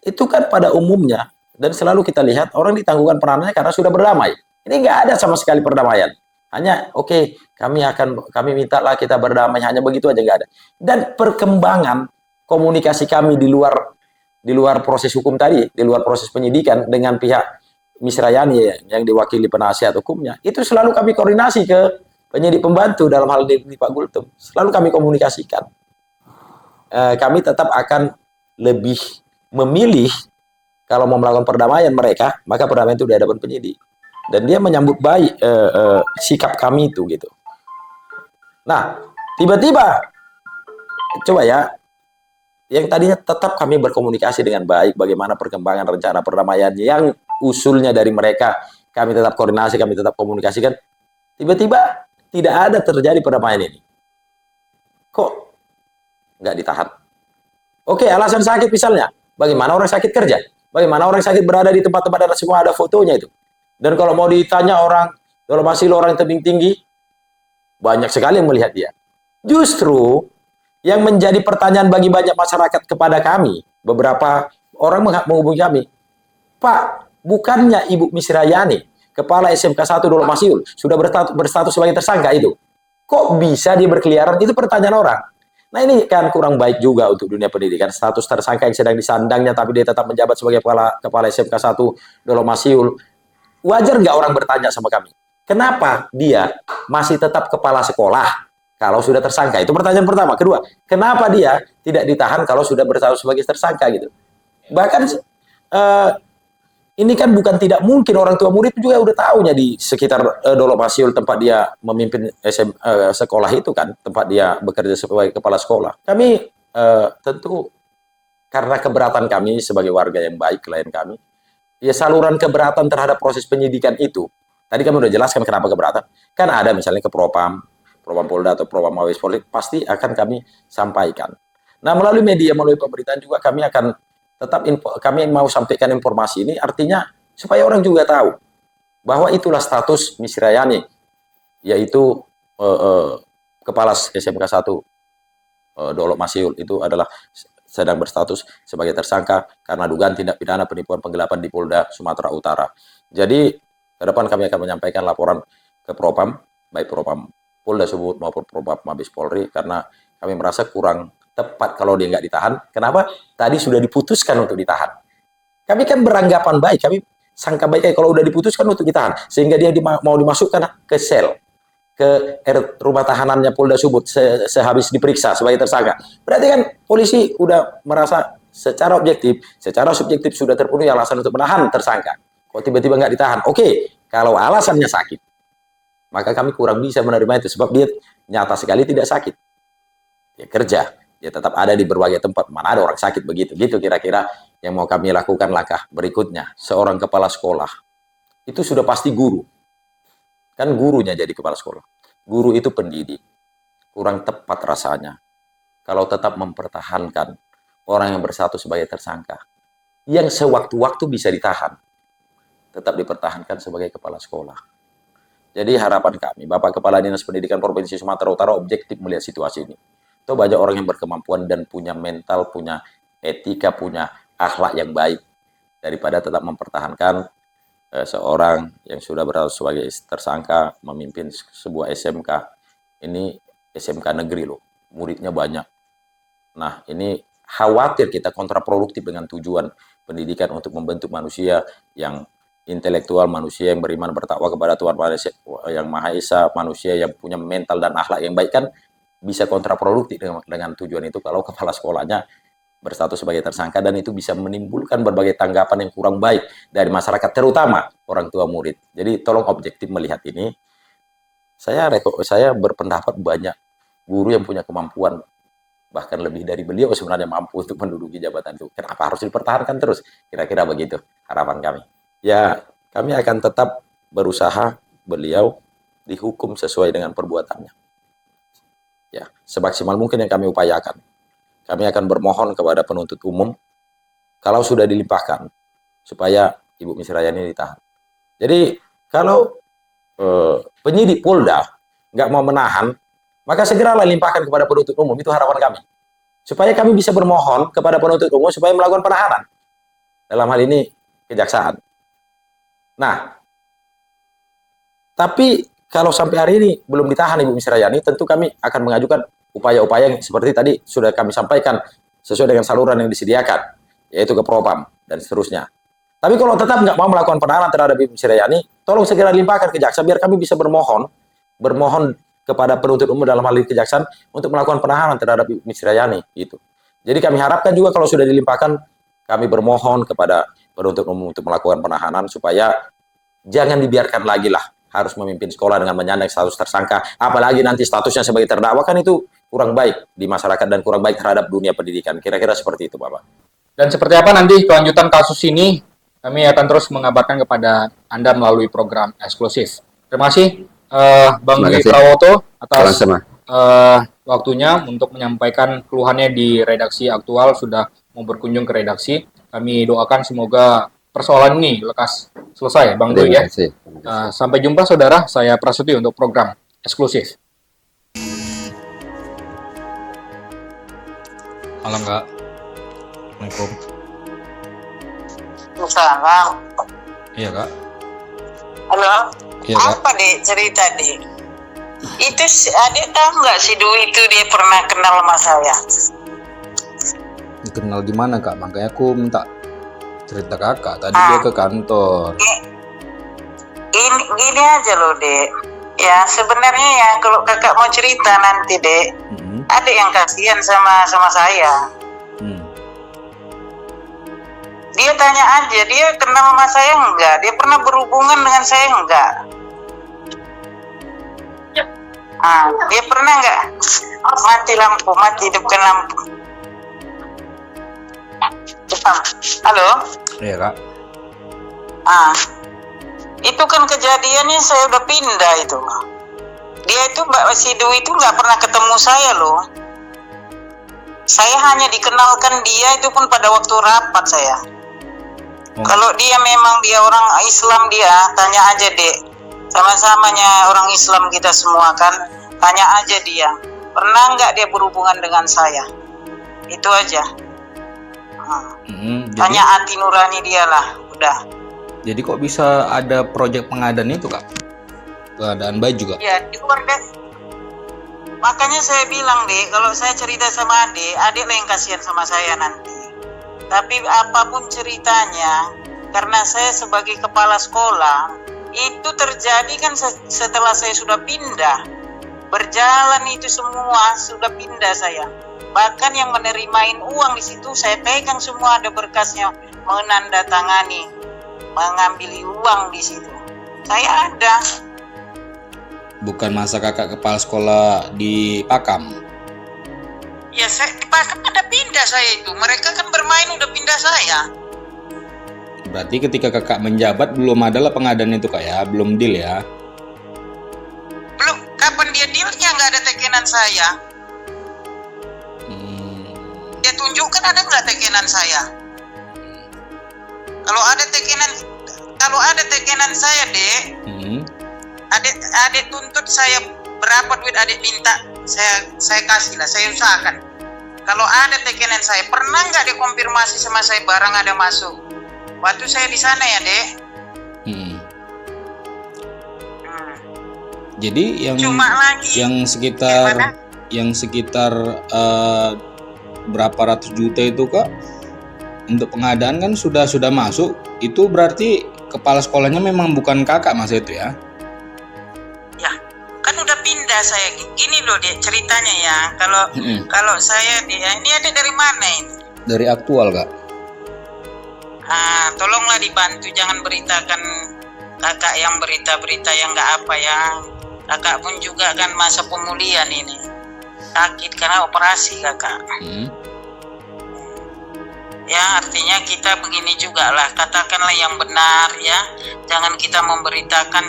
itu kan pada umumnya, dan selalu kita lihat orang ditangguhkan penahanannya karena sudah berdamai. Ini nggak ada sama sekali perdamaian. Hanya oke, kami mintalah kita berdamai, hanya begitu aja, nggak ada. Dan perkembangan komunikasi kami di luar proses hukum tadi, di luar proses penyidikan dengan pihak Miss Rayani yang diwakili penasihat hukumnya, itu selalu kami koordinasi ke penyidik pembantu, dalam hal ini Pak Gultom. Selalu kami komunikasikan. Kami tetap akan lebih memilih kalau mau melakukan perdamaian mereka, maka perdamaian itu di hadapan penyidik. Dan dia menyambut baik sikap kami itu gitu. Nah, tiba-tiba coba ya, yang tadinya tetap kami berkomunikasi dengan baik bagaimana perkembangan rencana perdamaian yang usulnya dari mereka, kami tetap koordinasi, kami tetap komunikasikan. Tiba-tiba tidak ada terjadi perdamaian ini. Kok nggak ditahan? Oke, alasan sakit misalnya. Bagaimana orang sakit kerja? Bagaimana orang sakit berada di tempat-tempat dan semua ada fotonya itu? Dan kalau mau ditanya orang, kalau masih orang yang tebing tinggi, banyak sekali yang melihat dia. Justru yang menjadi pertanyaan bagi banyak masyarakat kepada kami, beberapa orang menghubungi kami, Pak, bukannya Ibu Miss Rayani, Kepala SMK 1 Dolok Masiul, sudah berstatus sebagai tersangka itu? Kok bisa dia berkeliaran? Itu pertanyaan orang. Nah, ini kan kurang baik juga untuk dunia pendidikan. Status tersangka yang sedang disandangnya, tapi dia tetap menjabat sebagai kepala SMK 1 Dolok Masiul. Wajar nggak orang bertanya sama kami? Kenapa dia masih tetap kepala sekolah kalau sudah tersangka? Itu pertanyaan pertama. Kedua, kenapa dia tidak ditahan kalau sudah berstatus sebagai tersangka gitu? Bahkan ini kan bukan tidak mungkin, orang tua murid juga udah tahunya di sekitar Dolok Masiul, tempat dia memimpin sekolah itu kan, tempat dia bekerja sebagai kepala sekolah. Kami tentu karena keberatan kami sebagai warga yang baik, klien kami, ya saluran keberatan terhadap proses penyidikan itu, tadi kami udah jelaskan kenapa keberatan. Kan ada misalnya ke Propam Polda atau Propam Mabes Polri, pasti akan kami sampaikan. Nah, melalui media, melalui pemberitaan juga kami akan tetap kami mau sampaikan informasi ini, artinya supaya orang juga tahu bahwa itulah status Miss Rayani, yaitu kepala SMK 1 Dolok Masiul, itu adalah sedang berstatus sebagai tersangka karena dugaan tindak pidana penipuan penggelapan di Polda Sumatera Utara. Jadi ke depan kami akan menyampaikan laporan ke Propam, baik Propam Polda Sumut maupun Propam Mabes Polri, karena kami merasa kurang tepat kalau dia nggak ditahan. Kenapa? Tadi sudah diputuskan untuk ditahan. Kami kan beranggapan baik, kami sangka baik kalau udah diputuskan untuk ditahan, sehingga dia mau dimasukkan ke sel, ke rumah tahanannya Polda Sumut sehabis diperiksa sebagai tersangka. Berarti kan polisi udah merasa secara objektif, secara subjektif sudah terpenuhi alasan untuk menahan tersangka. Kok tiba-tiba nggak ditahan? Oke, kalau alasannya sakit, maka kami kurang bisa menerima itu, sebab dia nyata sekali tidak sakit. Dia kerja, dia tetap ada di berbagai tempat. Mana ada orang sakit begitu? Gitu kira-kira yang mau kami lakukan langkah berikutnya. Seorang kepala sekolah, itu sudah pasti guru. Kan gurunya jadi kepala sekolah. Guru itu pendidik. Kurang tepat rasanya kalau tetap mempertahankan orang yang berstatus sebagai tersangka, yang sewaktu-waktu bisa ditahan, tetap dipertahankan sebagai kepala sekolah. Jadi harapan kami, Bapak Kepala Dinas Pendidikan Provinsi Sumatera Utara objektif melihat situasi ini. Itu banyak orang yang berkemampuan dan punya mental, punya etika, punya akhlak yang baik, daripada tetap mempertahankan seorang yang sudah berstatus sebagai tersangka memimpin sebuah SMK. Ini SMK negeri loh, muridnya banyak. Nah, ini khawatir kita kontraproduktif dengan tujuan pendidikan untuk membentuk manusia yang intelektual, manusia yang beriman bertakwa kepada Tuhan yang Maha Esa, manusia yang punya mental dan akhlak yang baik, kan bisa kontraproduktif dengan tujuan itu kalau kepala sekolahnya berstatus sebagai tersangka, dan itu bisa menimbulkan berbagai tanggapan yang kurang baik dari masyarakat, terutama orang tua murid. Jadi tolong objektif melihat ini. Saya berpendapat banyak guru yang punya kemampuan, bahkan lebih dari beliau sebenarnya mampu untuk menduduki jabatan itu. Kenapa harus dipertahankan terus? Kira-kira begitu harapan kami. Ya, kami akan tetap berusaha beliau dihukum sesuai dengan perbuatannya. Ya, semaksimal mungkin yang kami upayakan. Kami akan bermohon kepada penuntut umum kalau sudah dilimpahkan supaya Ibu Misrayani ditahan. Jadi kalau penyidik Polda nggak mau menahan, maka segeralah limpahkan kepada penuntut umum. Itu harapan kami. Supaya kami bisa bermohon kepada penuntut umum supaya melakukan penahanan. Dalam hal ini kejaksaan. Nah, tapi kalau sampai hari ini belum ditahan Ibu Misrayani, tentu kami akan mengajukan upaya-upaya yang seperti tadi sudah kami sampaikan sesuai dengan saluran yang disediakan, yaitu ke Propam dan seterusnya. Tapi kalau tetap nggak mau melakukan penahanan terhadap Ibu Misrayani, tolong segera limpahkan ke jaksa biar kami bisa bermohon kepada penuntut umum dalam hal ini kejaksaan untuk melakukan penahanan terhadap Ibu Misrayani itu. Jadi kami harapkan juga kalau sudah dilimpahkan, kami bermohon kepada penuntut umum untuk melakukan penahanan supaya jangan dibiarkan lagi lah harus memimpin sekolah dengan menyandang status tersangka, apalagi nanti statusnya sebagai terdakwa, kan itu kurang baik di masyarakat dan kurang baik terhadap dunia pendidikan. Kira-kira seperti itu, Bapak. Dan seperti apa nanti kelanjutan kasus ini, kami akan terus mengabarkan kepada Anda melalui program eksklusif. Terima kasih Bang Dwi Prawoto atas waktunya untuk menyampaikan keluhannya di redaksi aktual, sudah mau berkunjung ke redaksi. Kami doakan semoga persoalan ini lekas selesai, Bang Dwi, ya. Sampai jumpa, saudara. Saya Prasetyo untuk program eksklusif. Malam, Kak. Assalamualaikum. Salam. Iya, Kak. Halo. Iya, Kak. Apa dek cerita dek? Itu adik tahu nggak si Dwi itu dia pernah kenal sama saya? Kenal di mana, Kak? Makanya aku minta cerita Kakak. Tadi dia ke kantor. Ini gini aja loh dek. Ya sebenarnya ya kalau kakak mau cerita nanti dek, ada yang kasihan sama saya. Dia tanya aja, dia kenal sama saya enggak? Dia pernah berhubungan dengan saya enggak? Dia pernah enggak? Mati lampu, mati hidupkan lampu. Halo? Iya, Kak. Itu kan kejadiannya saya udah pindah itu. Dia itu Mbak Sidu itu nggak pernah ketemu saya loh. Saya hanya dikenalkan dia itu pun pada waktu rapat saya. Kalau dia memang dia orang Islam, dia tanya aja dek. Sama-samanya orang Islam kita semua kan. Tanya aja dia. Pernah nggak dia berhubungan dengan saya? Itu aja. Tanya hati nurani dia lah. Udah. Jadi kok bisa ada proyek pengadaan itu, Kak? Pengadaan baju, Kak? Ya, di luar deh. Makanya saya bilang deh, kalau saya cerita sama adik lah yang kasihan sama saya nanti. Tapi apapun ceritanya, karena saya sebagai kepala sekolah, itu terjadi kan setelah saya sudah pindah. Berjalan itu semua, sudah pindah saya. Bahkan yang menerimain uang di situ, saya pegang semua, ada berkasnya, menandatangani, mengambil uang di situ. Saya ada. Bukan masa kakak kepala sekolah di Pakam? Ya, saya di Pakam ada pindah saya itu. Mereka kan bermain udah pindah saya. Berarti ketika kakak menjabat belum adalah pengadaan itu, Kak, ya? Belum deal ya? Belum. Kapan dia dealnya nggak ada tekenan saya? Dia tunjukkan ada nggak tekenan saya? Kalau ada tekenan saya, Dek, adik tuntut saya berapa duit adik minta, saya kasih lah, saya usahakan. Kalau ada tekenan saya, pernah nggak dia konfirmasi sama saya barang ada masuk? Waktu saya di sana ya, Dek. Jadi yang Cuma lagi, yang sekitar berapa ratus juta itu Kak untuk pengadaan kan sudah masuk, itu berarti kepala sekolahnya memang bukan Kakak Mas itu ya? Ya, kan udah pindah saya. Gini loh Dek ceritanya ya. Kalau saya ini ada dari mana ini? Dari aktual Kak. Tolonglah dibantu, jangan beritakan kakak yang berita-berita yang nggak apa ya. Kakak pun juga kan masa pemulihan ini, sakit karena operasi kakak. Ya artinya kita begini juga lah, katakanlah yang benar ya. Jangan kita memberitakan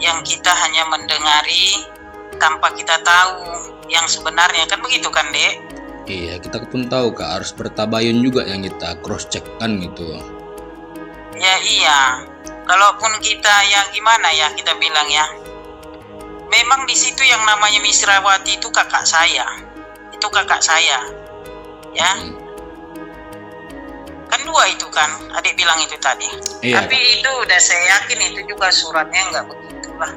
yang kita hanya mendengari tanpa kita tahu yang sebenarnya, kan begitu kan Dek? Iya, kita pun tahu Kak, harus bertabayun juga yang kita cross check kan gitu. Ya iya, kalaupun kita ya gimana ya kita bilang ya, memang di situ yang namanya Misrawati itu kakak saya, ya. Kan dua itu kan, adik bilang itu tadi. Iya. Tapi itu udah saya yakin itu juga suratnya nggak begitulah.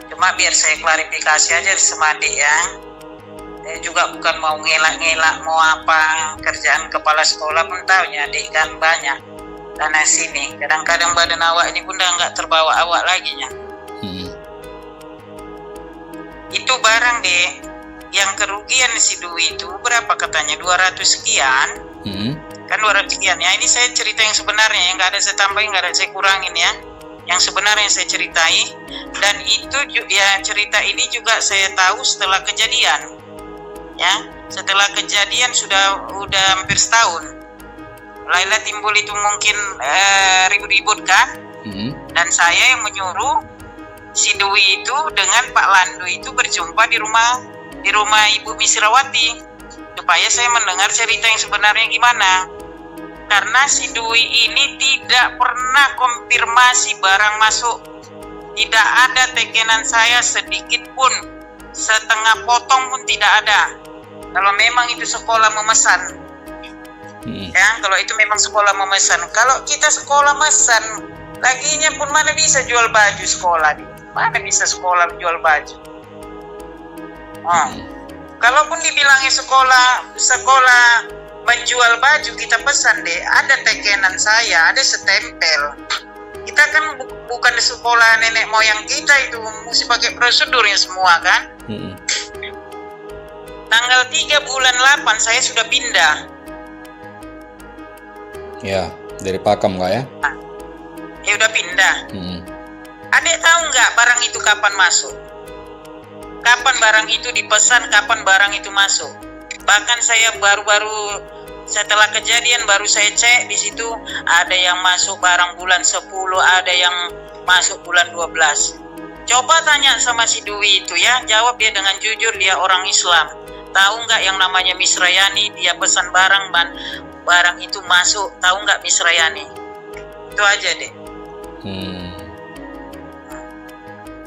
Cuma biar saya klarifikasi aja sama adik ya. Saya juga bukan mau ngelak-ngelak mau apa, kerjaan kepala sekolah pun tahunya adik kan banyak. Karena sini, kadang-kadang badan awak ini pun udah nggak terbawa awak lagi ya. Itu barang Dek, yang kerugian si Dwi itu berapa katanya 200 sekian. Kan 200 sekian ya. Ini saya cerita yang sebenarnya, yang nggak ada saya tambahin, nggak ada saya kurangin ya. Yang sebenarnya saya ceritai, dan itu ya cerita ini juga saya tahu setelah kejadian. Ya, setelah kejadian udah hampir setahun. Laila timbul itu mungkin ribut-ribut kan. Dan saya yang menyuruh si Dwi itu dengan Pak Landu itu berjumpa di rumah Ibu Misrawati supaya saya mendengar cerita yang sebenarnya gimana. Karena si Dwi ini tidak pernah konfirmasi barang masuk. Tidak ada tekenan saya sedikit pun, setengah potong pun tidak ada. Kalau memang itu sekolah memesan. Ya, kalau itu memang sekolah memesan. Kalau kita sekolah memesan, laginya pun mana bisa jual baju sekolah. Mana bisa sekolah jual baju. Kalaupun dibilangnya sekolah menjual baju, kita pesan deh, ada tekenan saya, ada setempel. Kita kan bukan sekolah nenek moyang kita itu, mesti pakai prosedurnya semua kan. Tanggal 3 bulan 8 saya sudah pindah. Ya, dari Pakam Kak ya? Ya udah pindah. Adek tahu nggak barang itu kapan masuk? Kapan barang itu dipesan, kapan barang itu masuk? Bahkan saya baru-baru setelah kejadian baru saya cek di situ, ada yang masuk barang bulan 10, ada yang masuk bulan 12. Coba tanya sama si Dwi itu ya, jawab dia dengan jujur, dia orang Islam. Tahu nggak yang namanya Misrayani, dia pesan barang itu masuk, tahu nggak Misrayani? Itu aja deh.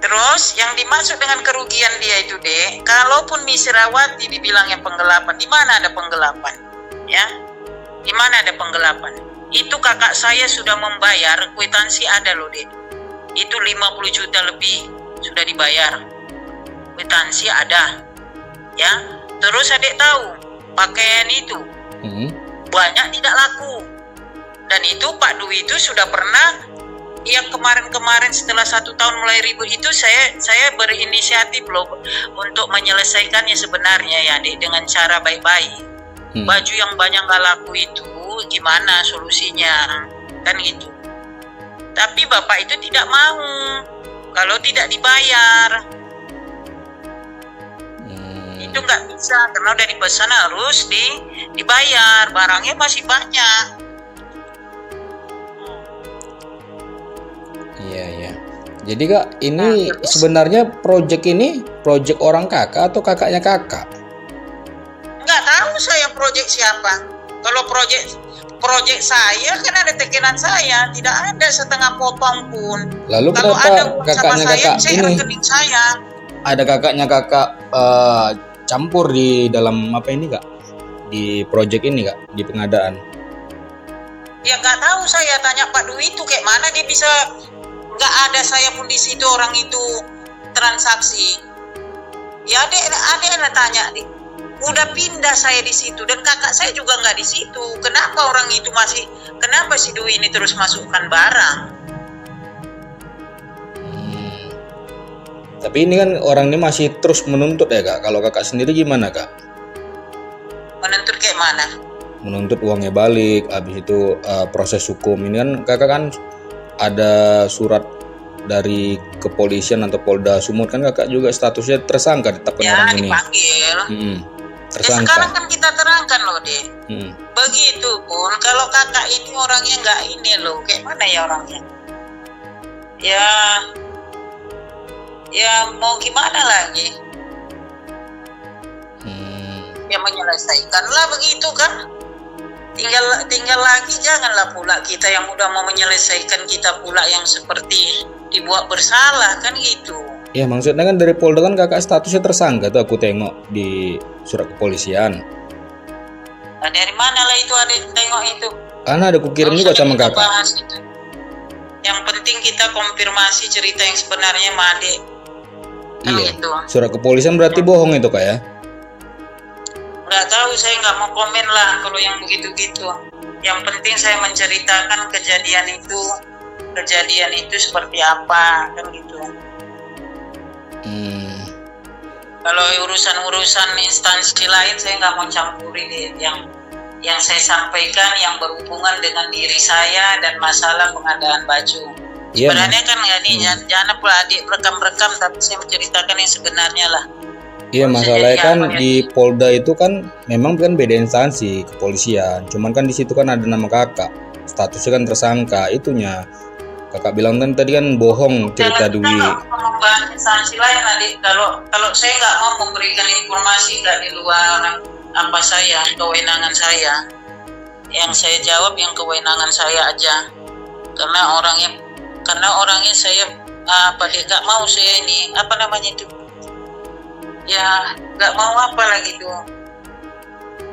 Terus yang dimaksud dengan kerugian dia itu deh, kalaupun Misrawati dibilangnya penggelapan, di mana ada penggelapan? Ya, di mana ada penggelapan? Itu kakak saya sudah membayar, kwitansi ada loh deh. Itu 50 juta lebih sudah dibayar, kwitansi ada. Ya, terus adek tahu pakaian itu banyak tidak laku, dan itu Pak Dwi itu sudah pernah. Yang kemarin setelah 1 tahun mulai ribut itu saya berinisiatif loh untuk menyelesaikannya sebenarnya ya Dek, dengan cara baik-baik. Baju yang banyak gak laku itu gimana solusinya kan gitu. Tapi bapak itu tidak mau kalau tidak dibayar. Itu nggak bisa karena udah dipesan harus dibayar, barangnya masih banyak. Iya. Jadi Kak, ini sebenarnya proyek orang kakak atau kakaknya kakak? Nggak tahu saya proyek siapa. Kalau proyek saya kan ada tekenan saya, tidak ada setengah potong pun. Lalu kalau kenapa ada uang kakaknya sama kakak saya, ini? rekening saya. Ada kakaknya kakak campur di dalam apa ini Kak? Di proyek ini Kak, di pengadaan. Ya nggak tahu, saya tanya Pak Dwi itu kayak mana dia bisa. Nggak ada saya pun di situ orang itu transaksi. Ya ada tanya nih. Udah pindah saya di situ dan kakak saya juga nggak di situ. Kenapa orang itu masih? Kenapa si Dwi ini terus masukkan barang? Tapi ini kan orang ini masih terus menuntut ya kak. Kalau kakak sendiri gimana kak? Menuntut kayak mana? Menuntut uangnya balik, habis itu proses hukum. Ini kan kakak kan ada surat dari kepolisian atau Polda Sumut, kan kakak juga statusnya tersangka ditetapkan Ya orang ini. dipanggil. Ya, Sekarang tersangka. kan kita terangkan loh deh. Hmm. Begitupun kalau kakak ini orangnya nggak ini loh, kayak mana ya orangnya? Ya mau gimana lagi? Ya menyelesaikan lah begitu kan. Tinggal lagi janganlah pula kita yang udah mau menyelesaikan kita pula yang seperti dibuat bersalah kan gitu. Ya maksudnya kan dari Polda kan kakak statusnya tersangka tuh, aku tengok di surat kepolisian. Nah, dari mana lah itu ada tengok itu? Karena ada kukirim juga sama kita kakak. bahas itu. Yang penting kita konfirmasi cerita yang sebenarnya sama adik. Kan Iya. gitu. Surat kepolisian berarti bohong itu kak ya? Nggak tahu, saya nggak mau komen lah kalau yang begitu-gitu. Yang penting saya menceritakan kejadian itu seperti apa kan gitu. Kalau urusan-urusan instansi lain saya nggak mau campuri deh. Yang saya sampaikan yang berhubungan dengan diri saya dan masalah pengadaan baju. Iya, Sebenarnya kan nggak nih, jangan pula adik rekam-rekam, tapi saya menceritakan yang sebenarnya lah. Iya, masalahnya Jadi kan apa ya? di Polda itu kan memang kan beda instansi kepolisian. Cuman kan di situ kan ada nama kakak, statusnya kan tersangka. Itunya kakak bilang kan tadi kan bohong cerita Kita Dwi. nggak mau membahas instansi lain adik. Kalau saya nggak mau memberikan informasi nggak di luar apa saya, kewenangan saya. Yang saya jawab yang kewenangan saya aja. Karena orangnya saya nggak mau saya ini apa namanya itu. Ya nggak mau apa lagi tuh,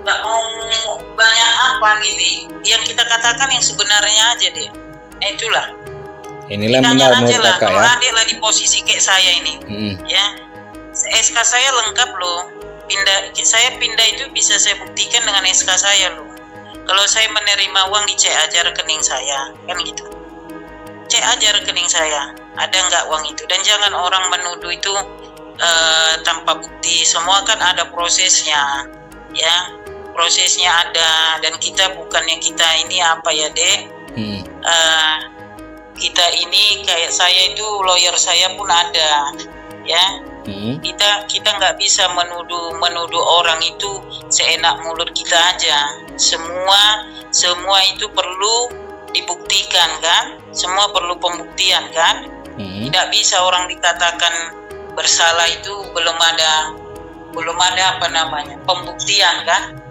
nggak mau banyak apa gitu. Yang kita katakan yang sebenarnya aja deh. Itulah. Inilah yang Tanya benar aja menurut lah, kakak kalau ya. adik lah di posisi kayak saya ini, ya SK saya lengkap loh. Saya pindah itu bisa saya buktikan dengan SK saya loh. Kalau saya menerima uang dicek aja rekening saya, kan gitu. Cek aja rekening saya, ada nggak uang itu. Dan jangan orang menuduh itu tanpa bukti. Semua kan ada prosesnya, ya. Prosesnya ada, dan kita bukannya kita ini apa ya dek. Kita ini kayak saya itu lawyer saya pun ada, ya. Kita nggak bisa menuduh orang itu seenak mulut kita aja. Semua itu perlu dibuktikan kan, semua perlu pembuktian kan. Tidak bisa orang dikatakan bersalah itu belum ada apa namanya pembuktian kan.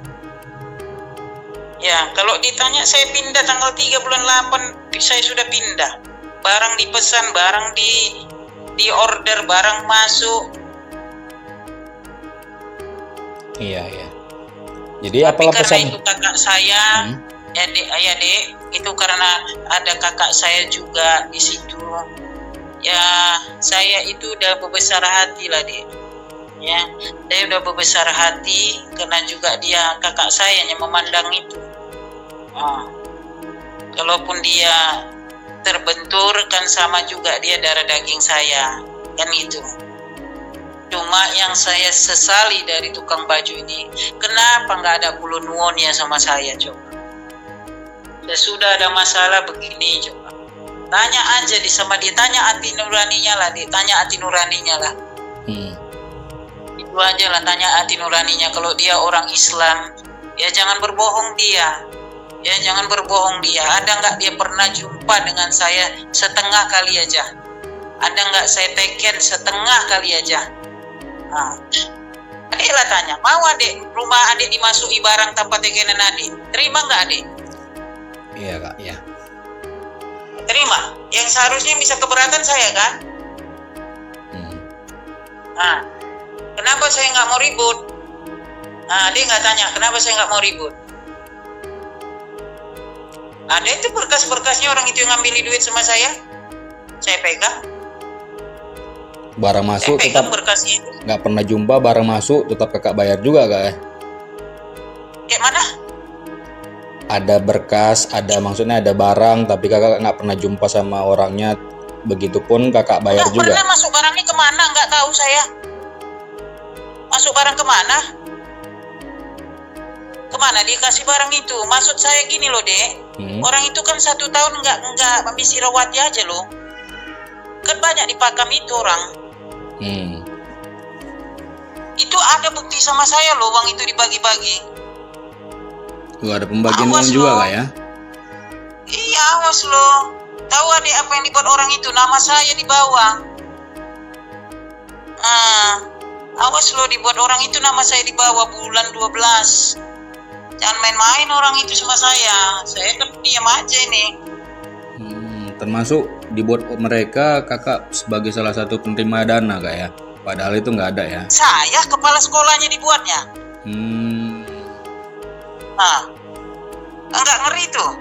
Ya kalau ditanya saya pindah tanggal 3 bulan 8 saya sudah pindah, barang dipesan, barang di order, barang masuk. Iya. Jadi apalah Karena pesan? itu kakak saya, ya dek, itu karena ada kakak saya juga di situ. Ya saya itu udah berbesar hati lah dek. Ya, saya udah berbesar hati karena juga dia kakak saya yang memandang itu. Kalaupun dia terbentur kan sama juga dia darah daging saya, kan itu. Cuma yang saya sesali dari tukang baju ini, kenapa nggak ada bulu nuwunnya sama saya coba? Sudah ada masalah begini coba. Tanya aja sama dia, tanya hati nuraninya lah, tanya hati nuraninya lah. Itu aja lah, tanya hati nuraninya. Kalau dia orang Islam, ya jangan berbohong dia. Ya jangan berbohong dia. Ada nggak dia pernah jumpa dengan saya setengah kali aja? Ada nggak saya teken setengah kali aja? Adik lah tanya, mau adik rumah adik dimasuki barang tanpa tekenan adik? Terima nggak adik? Iya kak, ya. Terima. Yang seharusnya bisa keberatan saya kan? Kenapa saya nggak mau ribut? Dia nggak tanya, kenapa saya nggak mau ribut? Ada itu berkas-berkasnya orang itu yang ngambil duit sama saya pegang. Barang masuk Saya tetap pegang berkas itu. nggak pernah jumpa, barang masuk tetap kakak bayar juga kak ya? Kayak mana? Ada berkas, maksudnya ada barang, tapi kakak nggak pernah jumpa sama orangnya. Begitupun kakak bayar Nggak juga. pernah masuk barangnya kemana? Nggak tahu saya. Masuk barang kemana? Kemana dia kasih barang itu? Maksud saya gini loh, Dek. Orang itu kan 1 tahun nggak misi rawatnya aja loh. Kan banyak dipakam itu orang. Itu ada bukti sama saya loh, uang itu dibagi-bagi. Tuh ada pembagian Awas uang juga lo. kak ya? Iya, awas lo. Tahu adik apa yang dibuat orang itu? Nama saya di bawah. Awas lo, dibuat orang itu nama saya di bawah bulan 12. Jangan main-main orang itu sama saya. Saya kan diam aja ini. Termasuk dibuat mereka kakak sebagai salah satu penerima dana kak ya? Padahal itu nggak ada ya? Saya kepala sekolahnya dibuatnya. Enggak ngeri tuh.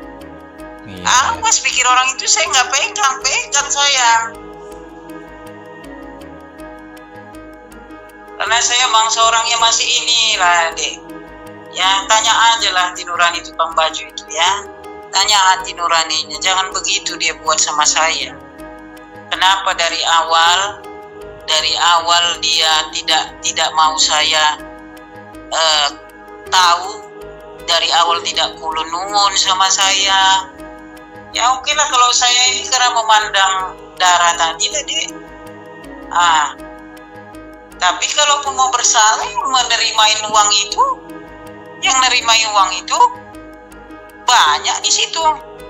Iya. Awas pikir orang itu saya nggak pegang saya. Karena saya bangsa orangnya masih inilah, Dek. Ya, tanya aja lah hati nurani tukang baju itu ya. Tanya hati nuraninya, jangan begitu dia buat sama saya. Kenapa dari awal dia tidak mau saya tahu, dari awal tidak perlu nuwun sama saya. Ya oke lah kalau saya ini karena memandang darah tadi lah, Dek. Tapi kalau mau bersalah menerimain uang itu, yang nerimai uang itu banyak di situ.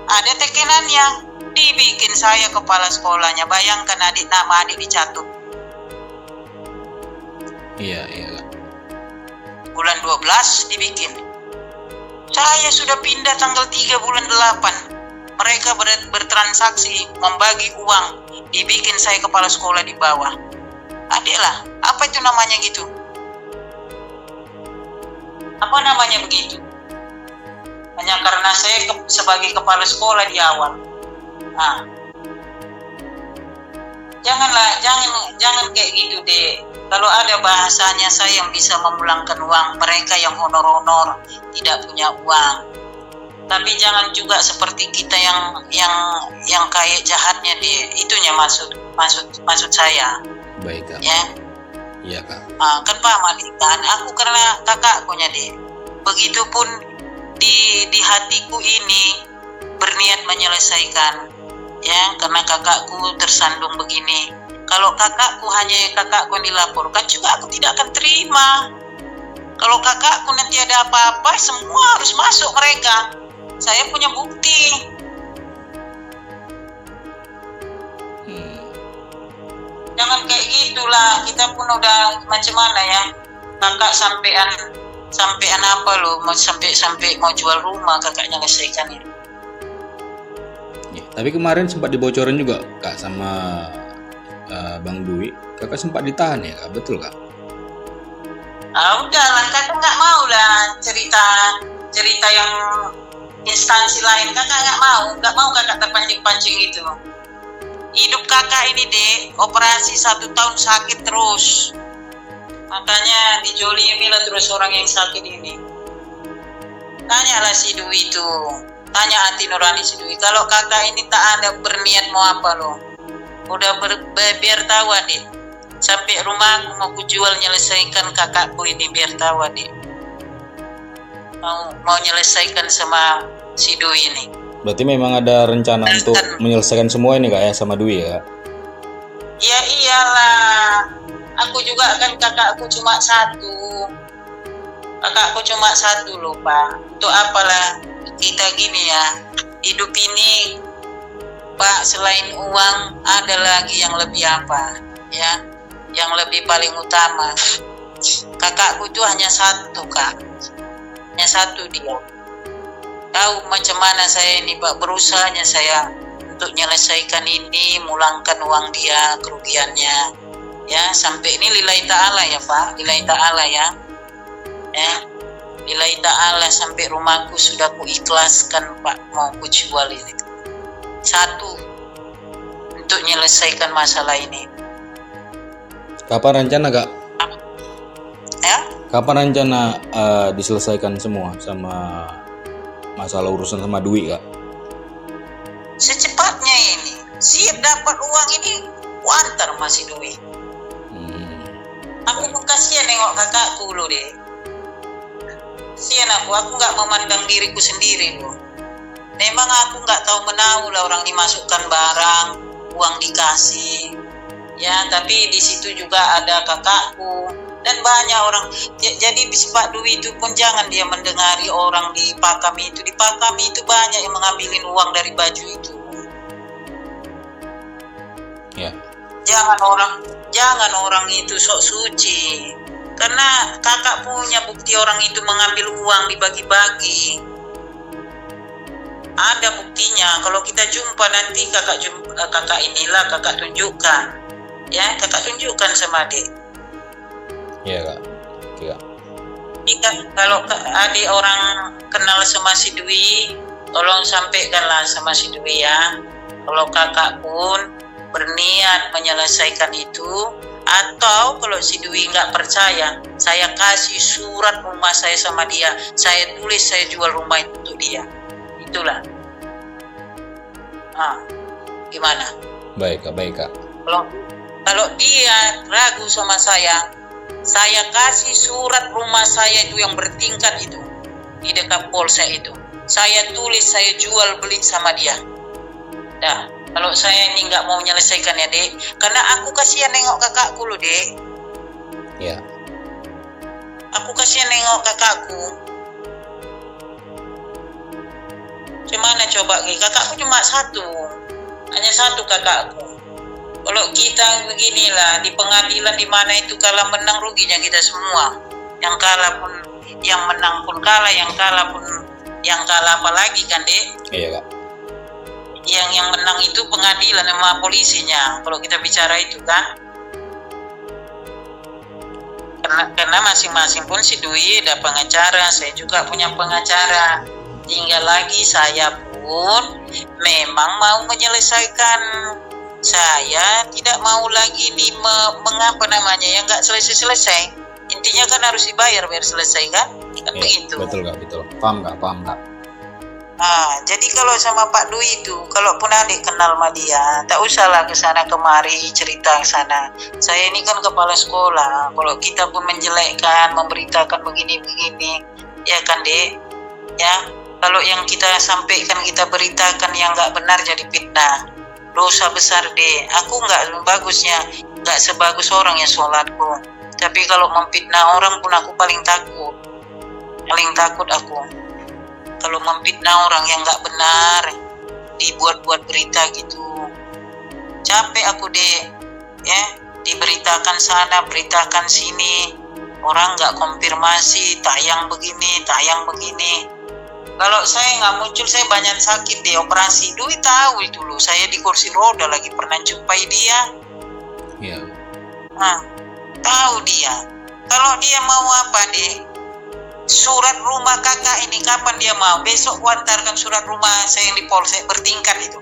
Ada tekenannya. Dibikin saya kepala sekolahnya. Bayangkan nama adik dicatut. Iya. Bulan 12 dibikin. Saya sudah pindah tanggal 3 bulan 8. Mereka bertransaksi, membagi uang. Dibikin saya kepala sekolah di bawah. Adiklah, apa itu namanya gitu? Apa namanya begitu? Hanya karena saya sebagai kepala sekolah di awal. Jangan kayak gitu, Dek. Kalau ada bahasanya saya yang bisa memulangkan uang, mereka yang honor-honor tidak punya uang. Tapi jangan juga seperti kita yang kayak jahatnya, Dek. Itunya maksud saya. Baik kak. Ya. Iya kak. Kan paham kan? Aku karena kakakkunya, Dek. Begitupun di hatiku ini berniat menyelesaikan, ya, karena kakakku tersandung begini. Kalau kakakku hanya kakakku yang dilaporkan juga aku tidak akan terima. Kalau kakakku nanti ada apa-apa, semua harus masuk mereka. Saya punya bukti. Jangan kayak gitulah, kita pun udah macam mana ya. Kakak sampean apa lo, mau sampai mau jual rumah kakaknya selesaikan ya. Tapi kemarin sempat dibocorin juga kak sama Bang Dwi, kakak sempat ditahan ya kak, betul kak? Udahlah, kakak nggak mau lah cerita yang instansi lain. Kakak nggak mau kakak terpancing-pancing itu. Hidup kakak ini, Dek, operasi 1 tahun sakit terus. Makanya dijolimi lah terus orang yang sakit ini. Tanyalah si Dwi itu. Tanya hati nurani si Dwi. Kalau kakak ini tak ada berniat mau apa loh. Udah biar tahu, Adik. Sampai rumah aku mau kujual nyelesaikan kakakku ini, biar tahu, Adik. Mau nyelesaikan sama si Dwi ini. Berarti memang ada rencana untuk menyelesaikan semua ini kak ya sama Dwi ya? Ya iyalah. Aku juga kan kakakku cuma satu. Kakakku cuma satu loh, Pak. Untuk apalah kita gini ya. Hidup ini, Pak, selain uang ada lagi yang lebih apa ya? Yang lebih paling utama. Kakakku itu hanya satu, Kak. Hanya satu dia. Tahu macam mana saya ini, Pak, berusahanya saya untuk menyelesaikan ini, mulangkan uang dia, kerugiannya. Ya, sampai ini lillahi ta'ala ya, Pak. Lillahi ta'ala ya. Ya. Lillahi ta'ala sampai rumahku sudah ku ikhlaskan, Pak, mau ku jual ini. Satu, untuk menyelesaikan masalah ini. Kapan rencana Kak? Ya, Kapan rencana diselesaikan semua sama masalah urusan sama Dwi Kak? secepatnya ini. Siap dapat uang ini, antar masih duit. Aku pun kasihan nengok kakakku loh deh. Kasihan aku nggak memandang diriku sendiri loh. Memang aku nggak tahu menahu lah orang dimasukkan barang, uang dikasih. Ya, tapi di situ juga ada kakakku dan banyak orang. Jadi si Pak Dwi itu pun jangan dia mendengari orang di Pakami itu. Di Pakami itu banyak yang mengambilin uang dari baju itu. Ya. Jangan orang itu sok suci. Karena kakak punya bukti orang itu mengambil uang dibagi-bagi. Ada buktinya. Kalau kita jumpa nanti kakak tunjukkan. Ya, kakak tunjukkan sama adik. Iya Kak. Oke Kak. Jika kalau adik orang kenal sama si Dwi, tolong sampaikanlah sama si Dwi ya. Kalau kakak pun berniat menyelesaikan itu, atau kalau si Dwi nggak percaya, saya kasih surat rumah saya sama dia, saya tulis saya jual rumah itu untuk dia. Itulah. Gimana? Baik Kak. Kalau dia ragu sama saya kasih surat rumah saya itu yang bertingkat itu di dekat polsek itu. Saya tulis saya jual beli sama dia. Dah. Kalau saya ini nggak mau menyelesaikan ya dek, karena aku kasihan nengok kakakku loh dek. Ya. Aku kasihan nengok kakakku. Gimana coba kakakku cuma hanya satu kakakku. Kalau kita beginilah di pengadilan di mana itu kalah menang ruginya kita semua. Yang kalah pun, yang menang pun kalah, yang kalah pun, yang kalah apalagi kan dek? Iya Kak. Yang menang itu pengadilan sama polisinya kalau kita bicara itu kan, karena masing-masing pun si Dwi ada pengacara, saya juga punya pengacara, tinggal lagi saya pun memang mau menyelesaikan, saya tidak mau lagi mengapa namanya yang nggak selesai, intinya kan harus dibayar biar selesai kan begitu. Betul Kak, betul. Paham Kak. Jadi kalau sama Pak Dwi itu, kalaupun adik kenal sama dia, tak usahlah ke sana kemari cerita ke sana. Saya ini kan kepala sekolah. Kalau kita pun menjelekkan, memberitakan begini-begini, ya kan dek? Ya, kalau yang kita sampaikan, kita beritakan yang nggak benar jadi fitnah. Dosa besar dek. Aku nggak bagusnya, nggak sebagus orang yang sholatku. Tapi kalau memfitnah orang pun aku paling takut aku. Kalau memfitnah orang yang nggak benar, dibuat-buat berita gitu, capek aku deh, ya diberitakan sana, beritakan sini, orang nggak konfirmasi, tayang begini. Kalau saya nggak muncul, saya banyak sakit deh, operasi. Dwi tahu itu loh, saya di kursi roda lagi pernah jumpai dia. Iya. Tahu dia. Kalau dia mau apa deh? Surat rumah kakak ini kapan dia mau? Besok kuantarkan surat rumah saya yang di polsek bertingkat itu.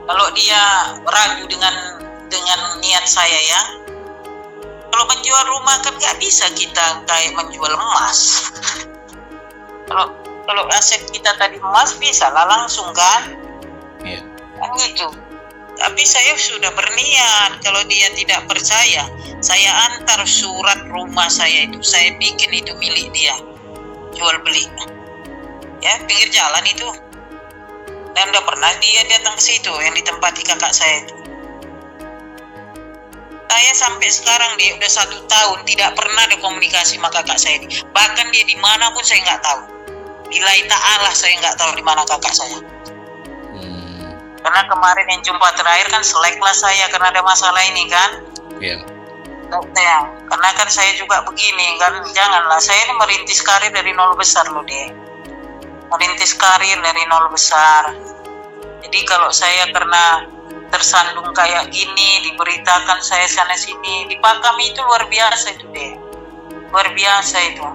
Kalau dia ragu dengan niat saya ya. Kalau menjual rumah kan nggak bisa kita kayak menjual emas. Kalau aset kita tadi emas bisa lah langsung kan? Iya. Kan gitu. Tapi saya sudah berniat, kalau dia tidak percaya, saya antar surat rumah saya itu, saya bikin itu milik dia, jual beli. Ya, pinggir jalan itu. Dan udah pernah dia datang ke situ, yang ditempati kakak saya itu. Saya sampai sekarang dia udah 1 tahun tidak pernah ada komunikasi sama kakak saya ini. Bahkan dia di mana pun saya nggak tahu. Lillahi ta'ala saya nggak tahu di mana kakak saya. Karena kemarin yang jumpa terakhir kan selek lah saya karena ada masalah ini kan. Iya. Ya, karena kan saya juga begini kan, janganlah saya ini merintis karir dari nol besar loh deh. Merintis karir dari nol besar. Jadi kalau saya karena tersandung kayak gini, diberitakan saya sana sini, di Pakami itu luar biasa itu deh. Luar biasa itu.